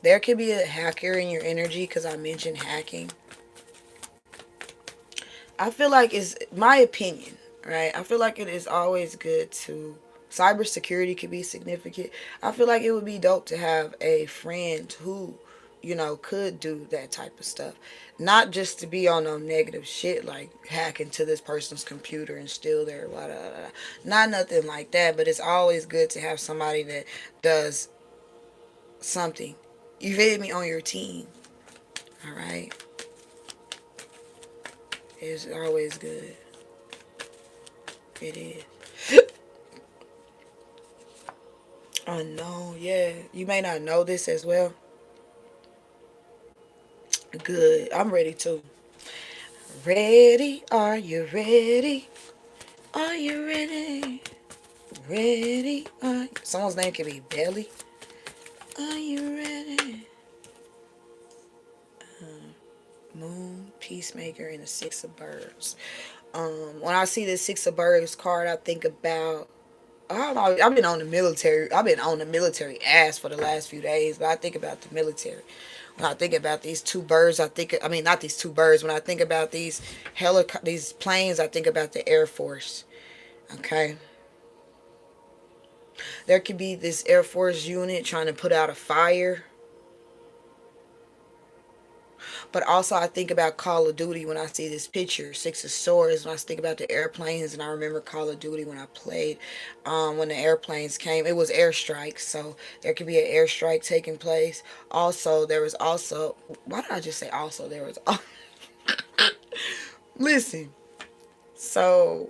There could be a hacker in your energy because I mentioned hacking. I feel like it's my opinion, right? I feel like it is always good to cybersecurity could be significant. I feel like it would be dope to have a friend who, could do that type of stuff. Not just to be on no negative shit like hack into this person's computer and steal their blah, blah, blah. Not nothing like that, but it's always good to have somebody that does something. You feel me, on your team. All right. It's always good. It is. Unknown, yeah. You may not know this as well. Good. I'm ready too. Ready? Are you ready? Are you ready? Ready? Someone's name could be Belly. Are you ready? Moon, Peacemaker, and the Six of Birds. When I see the Six of Birds card, I think about I don't know. I've been on the military. I've been on the military ass for the last few days, but I think about the military. When I think about these two birds, I mean, not these two birds. When I think about these planes, I think about the Air Force. Okay. There could be this Air Force unit trying to put out a fire. But also, I think about Call of Duty when I see this picture, Six of Swords. When I think about the airplanes, and I remember Call of Duty when I played. When the airplanes came, it was airstrikes. So there could be an airstrike taking place. Also, there was also. Why did I just say also? There was. Listen. So,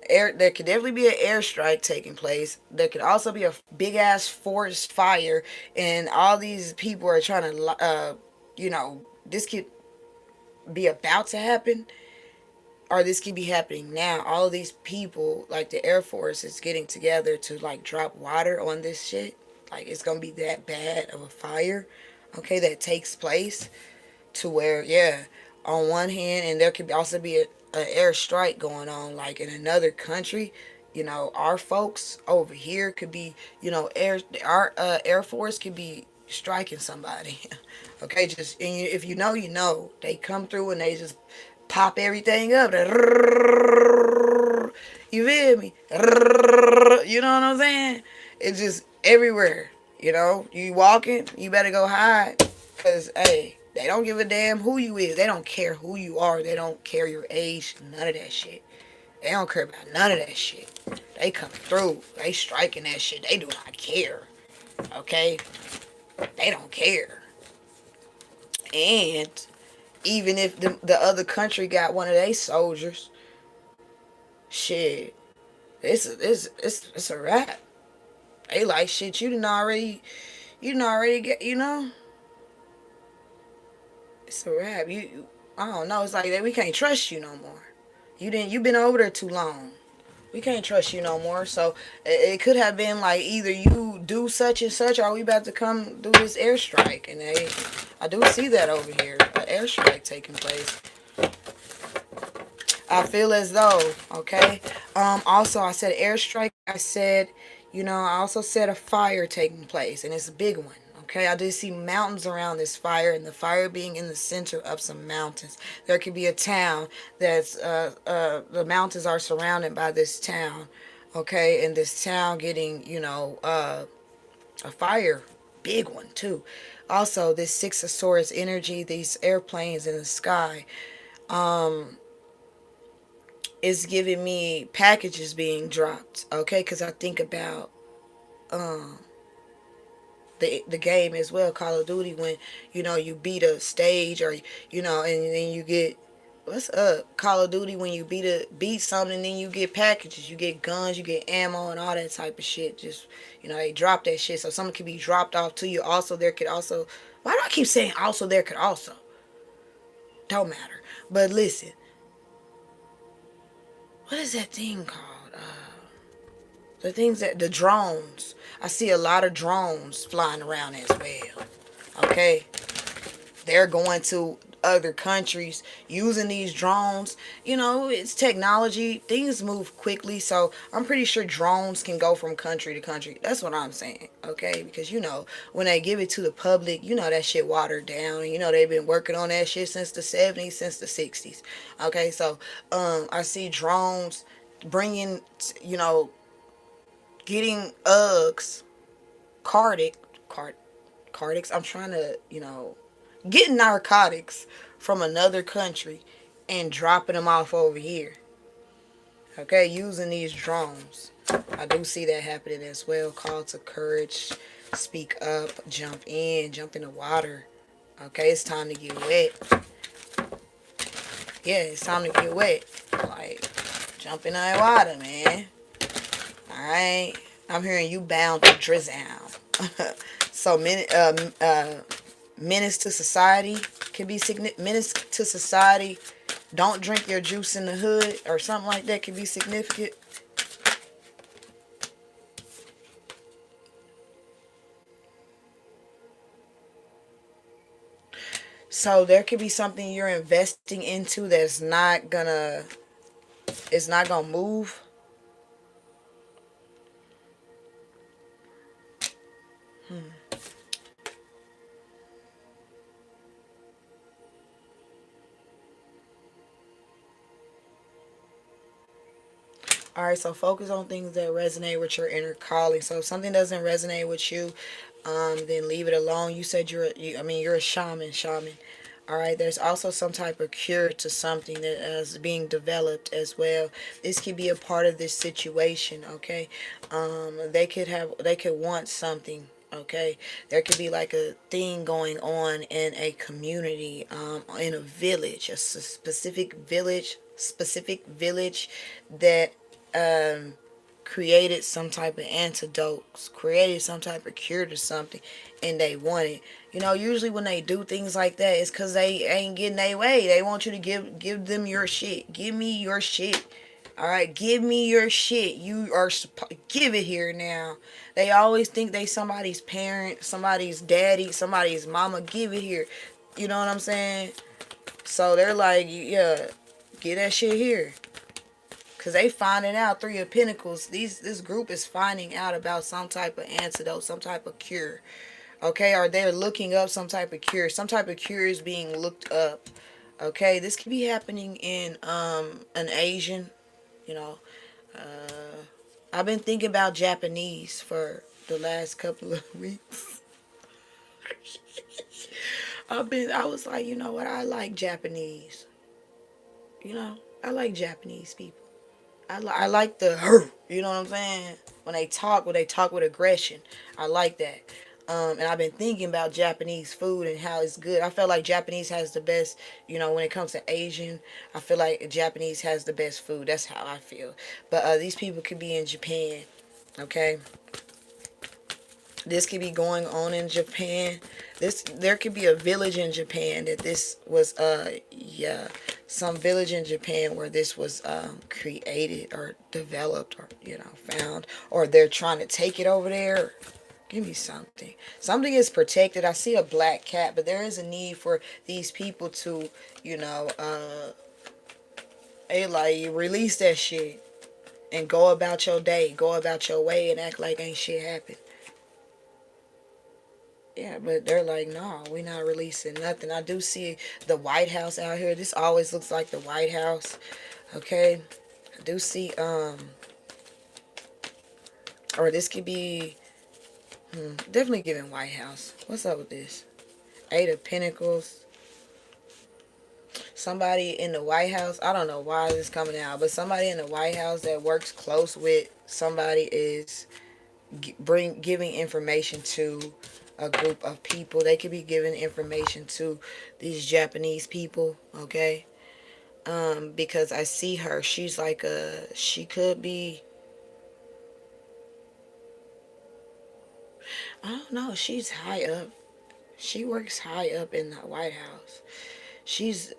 there could definitely be an airstrike taking place. There could also be a big ass forest fire, and all these people are trying to, this could be about to happen, or this could be happening now. All of these people, like the Air Force, is getting together to like drop water on this shit. Like it's gonna be that bad of a fire, okay, that takes place to where, yeah, on one hand, and there could also be a airstrike going on like in another country. Our folks over here could be, our Air Force could be striking somebody. Okay, just and if you know, they come through and they just pop everything up. You feel me? You know what I'm saying? It's just everywhere. You walking, you better go hide. Because, hey, they don't give a damn who you is. They don't care who you are. They don't care your age. None of that shit. They don't care about none of that shit. They coming through. They striking that shit. They do not care. Okay? They don't care. And even if the other country got one of their soldiers, shit, it's a wrap. They like shit. You didn't already get. It's a wrap. I don't know. It's like that. We can't trust you no more. You've been over there too long. We can't trust you no more. So it could have been like either you do such and such, or we about to come do this airstrike. And I do see that over here, an airstrike taking place. I feel as though, okay. Also, I said airstrike. I said, I also said a fire taking place, and it's a big one. Okay, I do see mountains around this fire, and the fire being in the center of some mountains. There could be a town that's the mountains are surrounded by this town. Okay, and this town getting a fire, big one too. Also, this Six of Swords energy, these airplanes in the sky. Is giving me packages being dropped, okay? Because I think about um the game as well, Call of Duty, when you beat a stage, or and then you get what's up, Call of Duty, when you beat something, and then you get packages, you get guns, you get ammo, and all that type of shit. Just they drop that shit, so something could be dropped off to you. Also, there could also, why do I keep saying also, there could also, don't matter, but listen, what is that thing called? The things that the drones. I see a lot of drones flying around as well. Okay, they're going to other countries using these drones. You know, it's technology. Things move quickly, so I'm pretty sure drones can go from country to country. That's what I'm saying. Okay, because you know when they give it to the public, you know that shit watered down, and you know they've been working on that shit since the 70s, since the 60s. Okay, so I see drones bringing, you know, getting Uggs, cardic, card, cardics. I'm trying to, you know, getting narcotics from another country and dropping them off over here. Okay, using these drones. I do see that happening as well. Call to courage, speak up, jump in the water. Okay, it's time to get wet. Yeah, it's time to get wet. Like, jump in that water, man. Alright? I'm hearing you bound to drizzle. So, menace to society can be significant. Menace to society, don't drink your juice in the hood, or something like that, can be significant. So there could be something you're investing into that's not gonna, it's not gonna move. All right, so focus on things that resonate with your inner calling. So if something doesn't resonate with you, then leave it alone. You said I mean, you're a shaman. All right, there's also some type of cure to something that is being developed as well. This could be a part of this situation. Okay, they could want something. Okay, there could be like a thing going on in a community, in a village, a specific village that um, created some type of antidotes, created some type of cure to something, and they want it. You know, usually when they do things like that, it's because they ain't getting their way. They want you to give them your shit. Give me your shit. All right, give me your shit. You are give it here now. They always think they somebody's parent, somebody's daddy, somebody's mama. Give it here. You know what I'm saying? So they're like, yeah, get that shit here. Cause they finding out, Three of Pentacles. This group is finding out about some type of antidote, some type of cure. Okay, or they're looking up some type of cure. Some type of cure is being looked up. Okay, this could be happening in an Asian. You know, I've been thinking about Japanese for the last couple of weeks. I was like, you know what? I like Japanese. You know, I like Japanese people. I like the her. You know what I'm saying? When they talk with aggression, I like that. And I've been thinking about Japanese food and how it's good. I feel like Japanese has the best, you know, when it comes to Asian, I feel like Japanese has the best food. That's how I feel. But these people could be in Japan, okay? This could be going on in Japan. There could be a village in Japan that this was yeah, some village in Japan where this was created or developed, or you know, found, or they're trying to take it over there. Give me something. Something is protected. I see a black cat, but there is a need for these people to, you know, they like release that shit and go about your day, go about your way, and act like ain't shit happened. Yeah, but they're like, no, we're not releasing nothing. I do see the White House out here. This always looks like the White House. Okay. I do see, or this could be, definitely giving White House. What's up with this? Eight of Pentacles. Somebody in the White House. I don't know why this is coming out, but somebody in the White House that works close with somebody is giving information to a group of people. They could be giving information to these Japanese people, okay? Because I see her. She's like she could be, I don't know, she's high up. She works high up in the White House. She's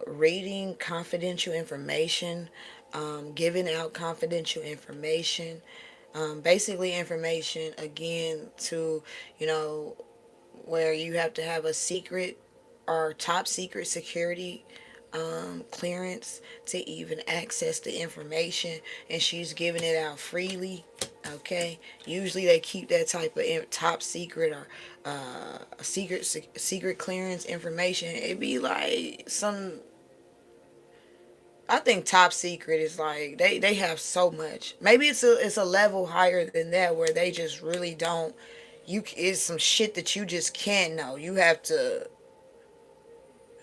reading confidential information. giving out confidential information, basically information again to, you know, where you have to have a secret or top secret security clearance to even access the information, and she's giving it out freely. Okay, usually they keep that type of top secret or secret clearance information. It'd be like some, I think top secret is like they have so much. Maybe it's a level higher than that where they just really don't. You, it's some shit that you just can't know. You have to.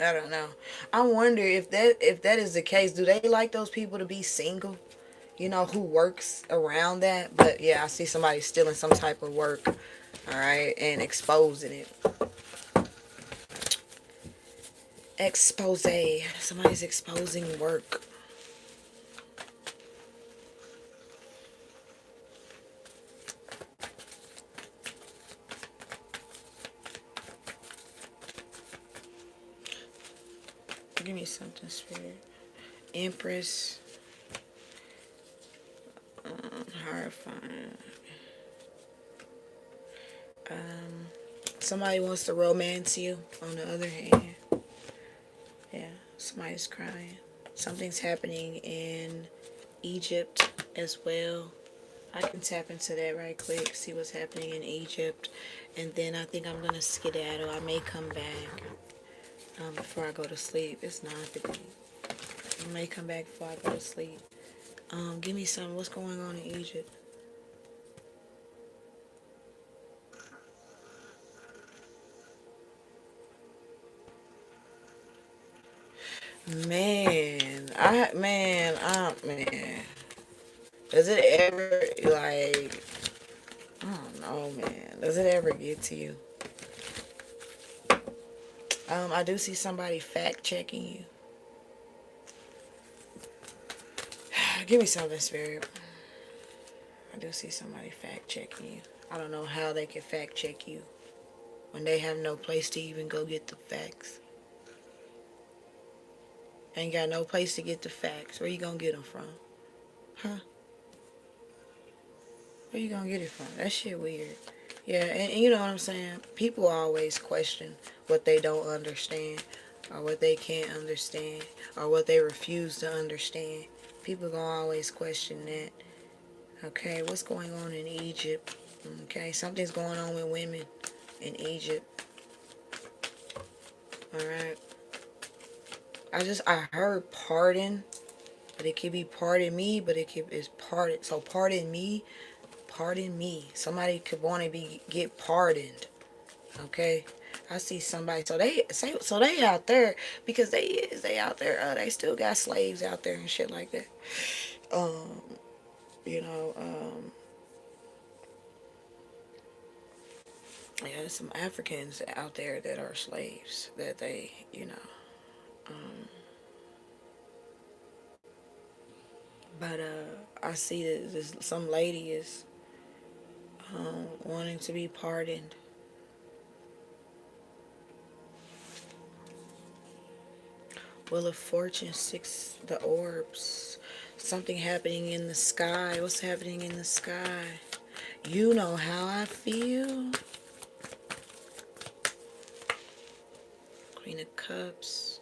I don't know. I wonder if that is the case. Do they like those people to be single? You know, who works around that? But yeah, I see somebody stealing some type of work. All right, and exposing it. Expose. Somebody's exposing work. Give me something, spirit. Empress. Horrifying. Somebody wants to romance you. On the other hand, yeah, somebody's crying. Something's happening in Egypt as well. I can tap into that right quick, see what's happening in Egypt, and then I think I'm gonna skedaddle. I may come back before I go to sleep. It's 9:50. I may come back before I go to sleep. Give me some. What's going on in Egypt? Man. Does it ever like? I don't know, man. Does it ever get to you? I do see somebody fact checking you. Give me something, spirit. I do see somebody fact checking you. I don't know how they can fact check you when they have no place to even go get the facts. Ain't got no place to get the facts. Where you gonna get them from? Huh? Where you gonna get it from? That shit weird. Yeah, and you know what I'm saying? People always question what they don't understand, or what they can't understand, or what they refuse to understand. People gonna always question that. Okay, what's going on in Egypt? Okay, something's going on with women in Egypt. Alright. I heard pardon, but it could be pardon me, but it's pardon. So pardon me. Somebody could want to get pardoned. Okay, I see somebody. So they out there because they out there. They still got slaves out there and shit like that. Um, you know. Yeah, there's some Africans out there that are slaves that they, you know. Um, but I see that some lady is wanting to be pardoned. Wheel of Fortune, six, the orbs. Something happening in the sky. What's happening in the sky? You know how I feel. Queen of Cups.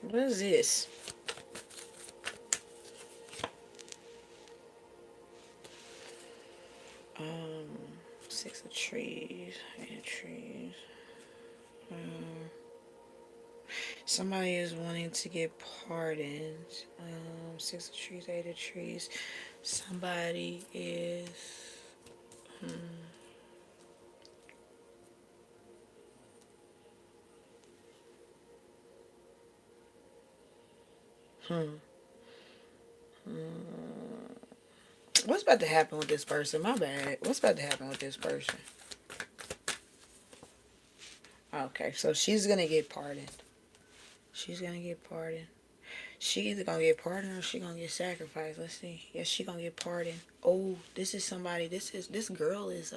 What is this? Six of trees. And trees. Somebody is wanting to get pardoned. Six of trees, eight of trees. Somebody is. What's about to happen with this person? My bad. What's about to happen with this person? Okay, so she's gonna get pardoned. She's gonna get pardoned. She either gonna get pardoned or she gonna get sacrificed. Let's see. Yes, she gonna get pardoned. Oh, this is somebody. This girl is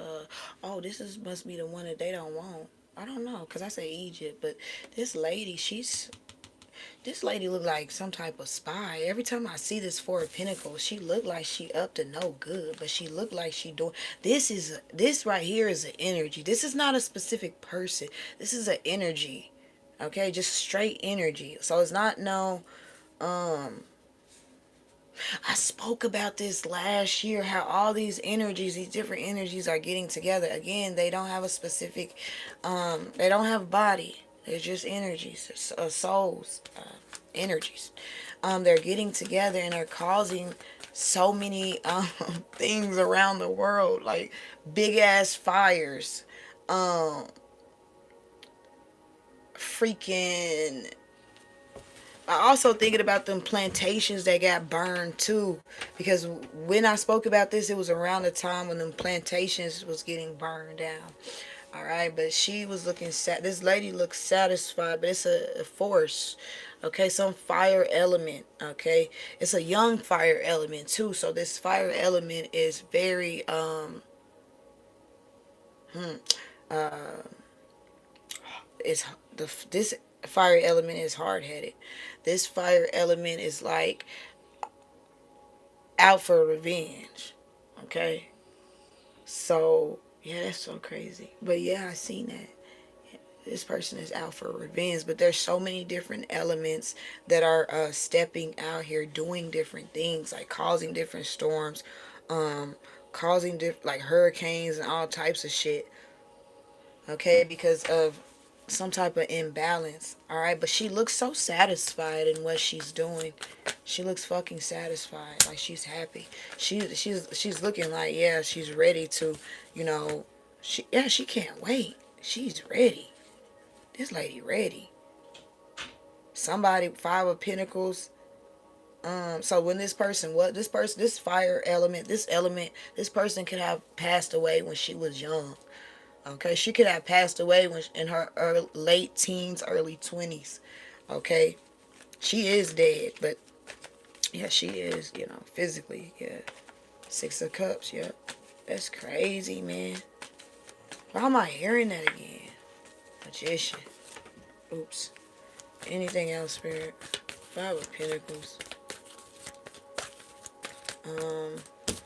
Oh, this is must be the one that they don't want. I don't know, cause I say Egypt, but this lady, This lady look like some type of spy. Every time I see this Four of Pentacles, she look like she up to no good, but she look like she doing. This right here is an energy. This is not a specific person. This is an energy. Okay, just straight energy. So it's not no. I spoke about this last year. How all these energies, these different energies, are getting together. Again, they don't have a specific. They don't have body. They're just energies, souls, energies. They're getting together and they're causing so many things around the world, like big ass fires, freaking. I also thinking about them plantations that got burned too, because when I spoke about this, it was around the time when them plantations was getting burned down. All right, but she was looking sad. This lady looks satisfied, but it's a force. Okay, some fire element. Okay, it's a young fire element too. So this fire element is very is this fire element is hard headed. This fire element is like out for revenge. Okay, so yeah, that's so crazy. But yeah, I seen that. This person is out for revenge, but there's so many different elements that are stepping out here doing different things, like causing different storms, um causing like hurricanes and all types of shit. Okay, because of some type of imbalance. All right, but she looks so satisfied in what she's doing. She looks fucking satisfied, like she's happy. She's looking like, yeah, she's ready to, you know, she can't wait. She's ready. This lady ready. Somebody, Five of Pentacles. So when this fire element, this person could have passed away when she was young. Okay, she could have passed away when in her late teens, early 20s. Okay, she is dead, but yeah, she is, physically, yeah. Six of Cups, yeah. That's crazy, man. Why am I hearing that again? Magician. Oops. Anything else, Spirit? Five of Pentacles.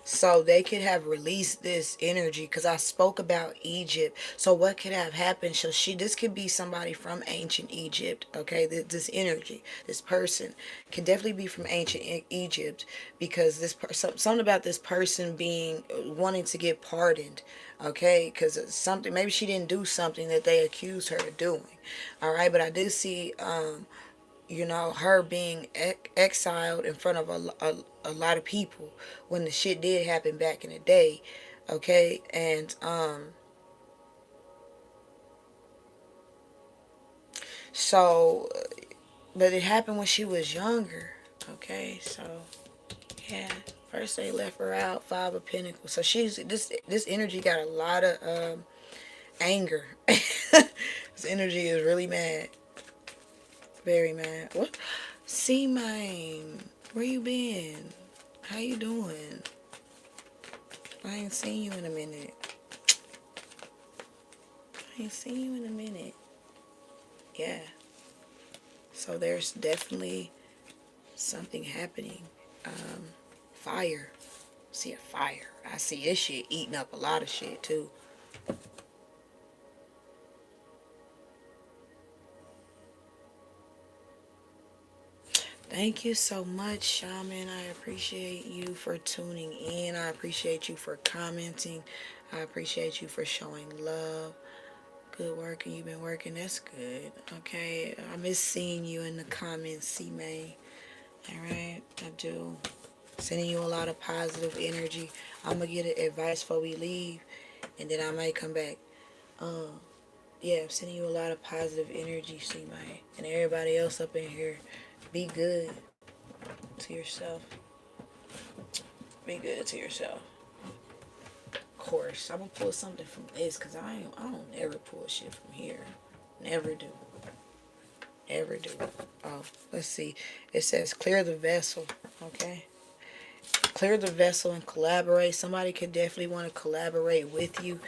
So they could have released this energy because I spoke about Egypt. So what could have happened? So this could be somebody from ancient Egypt. Okay, this energy, this person can definitely be from ancient Egypt, because something about this person being wanting to get pardoned. Okay, because something, maybe she didn't do something that they accused her of doing. All right, but I do see her being exiled in front of a lot of people when the shit did happen back in the day. Okay, and so, but it happened when she was younger. Okay, so yeah, first they left her out. Five of Pentacles. So this energy got a lot of anger. This energy is really mad. Very mad. What? See, man, where you been? How you doing? I ain't seen you in a minute. I ain't seen you in a minute. Yeah. So there's definitely something happening. Fire. See a fire. I see this shit eating up a lot of shit too. Thank you so much, Shaman. I appreciate you for tuning in. I appreciate you for commenting. I appreciate you for showing love. Good work, and you've been working. That's good. Okay. I miss seeing you in the comments, C-May. Alright, I do. Sending you a lot of positive energy. I'm going to get advice before we leave, and then I might come back. Yeah, I'm sending you a lot of positive energy, C-May. And everybody else up in here. Be good to yourself. Be good to yourself. Of course, I'm gonna pull something from this because I don't never pull shit from here. Never do. Ever do. Oh, let's see. It says clear the vessel. Okay. Clear the vessel and collaborate. Somebody could definitely want to collaborate with you.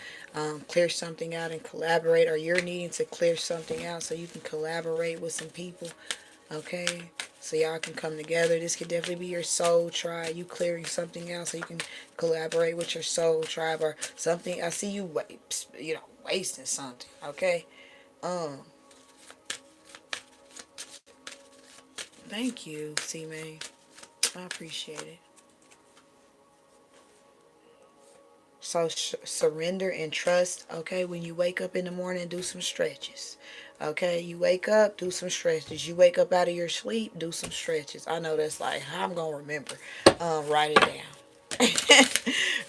Clear something out and collaborate, or you're needing to clear something out so you can collaborate with some people. Okay, so y'all can come together. This could definitely be your soul tribe. You clearing something out so you can collaborate with your soul tribe or something. I see you, wasting something. Okay, um, thank you, C May. I appreciate it. So surrender and trust. Okay, when you wake up in the morning, do some stretches. Okay, you wake up, do some stretches. You wake up out of your sleep, do some stretches. I know that's like I'm gonna remember. Write it down.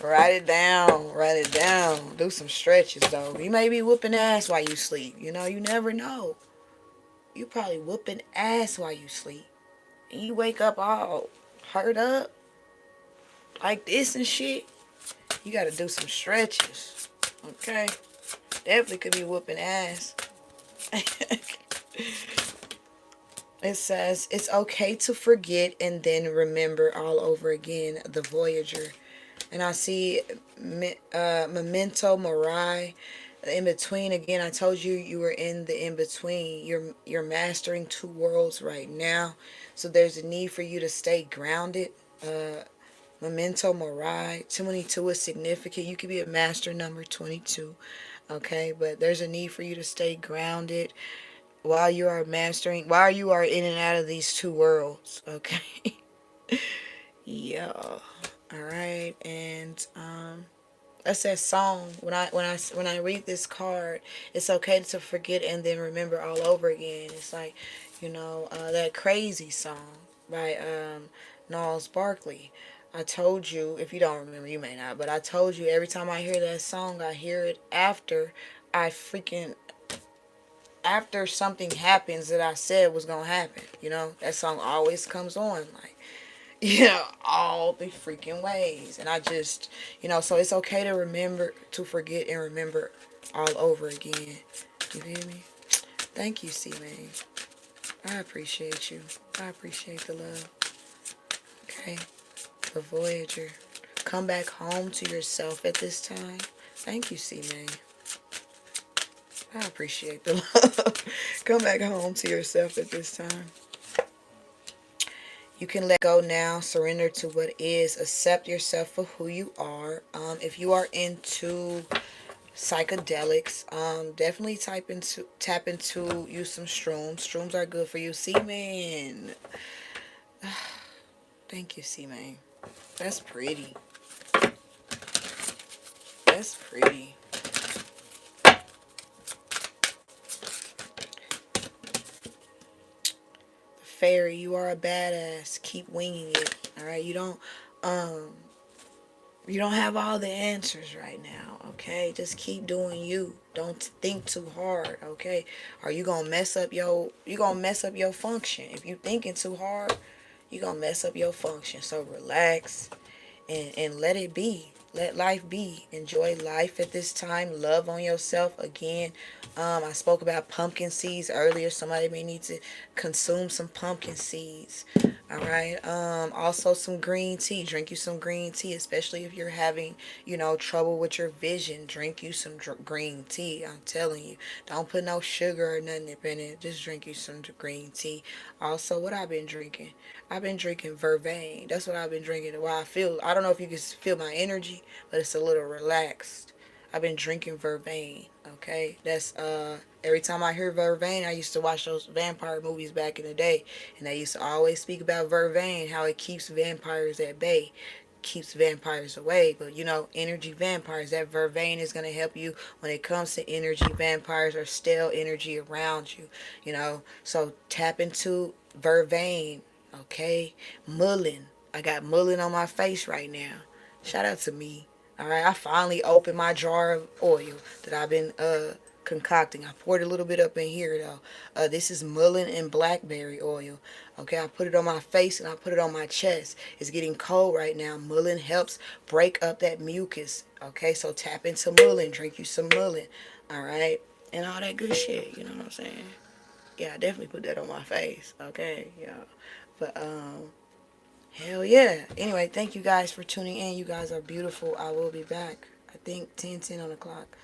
Write it down. Write it down. Do some stretches though. You may be whooping ass while you sleep. You never know. You probably whooping ass while you sleep, and you wake up all hurt up like this and shit. You gotta do some stretches. Okay? Definitely could be whooping ass. It says it's okay to forget and then remember all over again. The Voyager. And I see Memento Mori. In between again. I told you you were in the in between. You're mastering two worlds right now. So there's a need for you to stay grounded. Memento Mori. 22 is significant. You could be a master number 22. Okay, but there's a need for you to stay grounded while you are mastering, while you are in and out of these two worlds. Okay. Yeah. All right. And that's that song. When I read this card, it's okay to forget and then remember all over again. It's like, that crazy song by Gnarls Barkley. I told you, if you don't remember, you may not, but I told you every time I hear that song, I hear it I freaking after something happens that I said was gonna happen. That song always comes on like, all the freaking ways. And I just, so it's okay to remember, to forget and remember all over again. You feel me? Thank you, C-Man. I appreciate you. I appreciate the love. Okay. The Voyager. Come back home to yourself at this time. Thank you, C-Man. I appreciate the love. Come back home to yourself at this time. You can let go now, surrender to what is, accept yourself for who you are. If you are into psychedelics, definitely tap into use some shrooms. Shrooms are good for you. Seaman. Thank you, Seaman. That's pretty. That's pretty. Fairy, you are a badass. Keep winging it. Alright, you don't have all the answers right now, okay? Just keep doing you. Don't think too hard, okay? Or you gonna mess up your function. If you thinking too hard, you gonna mess up your function. So relax and let it be. Let life be. Enjoy life at this time. Love on yourself again. I spoke about pumpkin seeds earlier. Somebody may need to consume some pumpkin seeds. All right. Also some green tea. Drink you some green tea, especially if you're having, trouble with your vision. Drink you some green tea. I'm telling you. Don't put no sugar or nothing in it. Just drink you some green tea. Also, what I've been drinking. I've been drinking vervain. That's what I've been drinking. While I don't know if you can feel my energy, but it's a little relaxed. I've been drinking vervain. Okay, that's every time I hear vervain, I used to watch those vampire movies back in the day, and they used to always speak about vervain, how it keeps vampires at bay, keeps vampires away. But energy vampires, that vervain is going to help you when it comes to energy vampires or stale energy around you. So tap into vervain. Okay, mullein. I got mullein on my face right now. Shout out to me. All right, I finally opened my jar of oil that I've been concocting. I poured a little bit up in here though. This is mullein and blackberry oil. Okay, I put it on my face and I put it on my chest. It's getting cold right now. Mullein helps break up that mucus. Okay, so tap into mullein. Drink you some mullein. All right, and all that good shit. You know what I'm saying? Yeah, I definitely put that on my face. Okay, yeah. But hell yeah. Anyway, thank you guys for tuning in. You guys are beautiful. I will be back. I think 10:10 on the clock.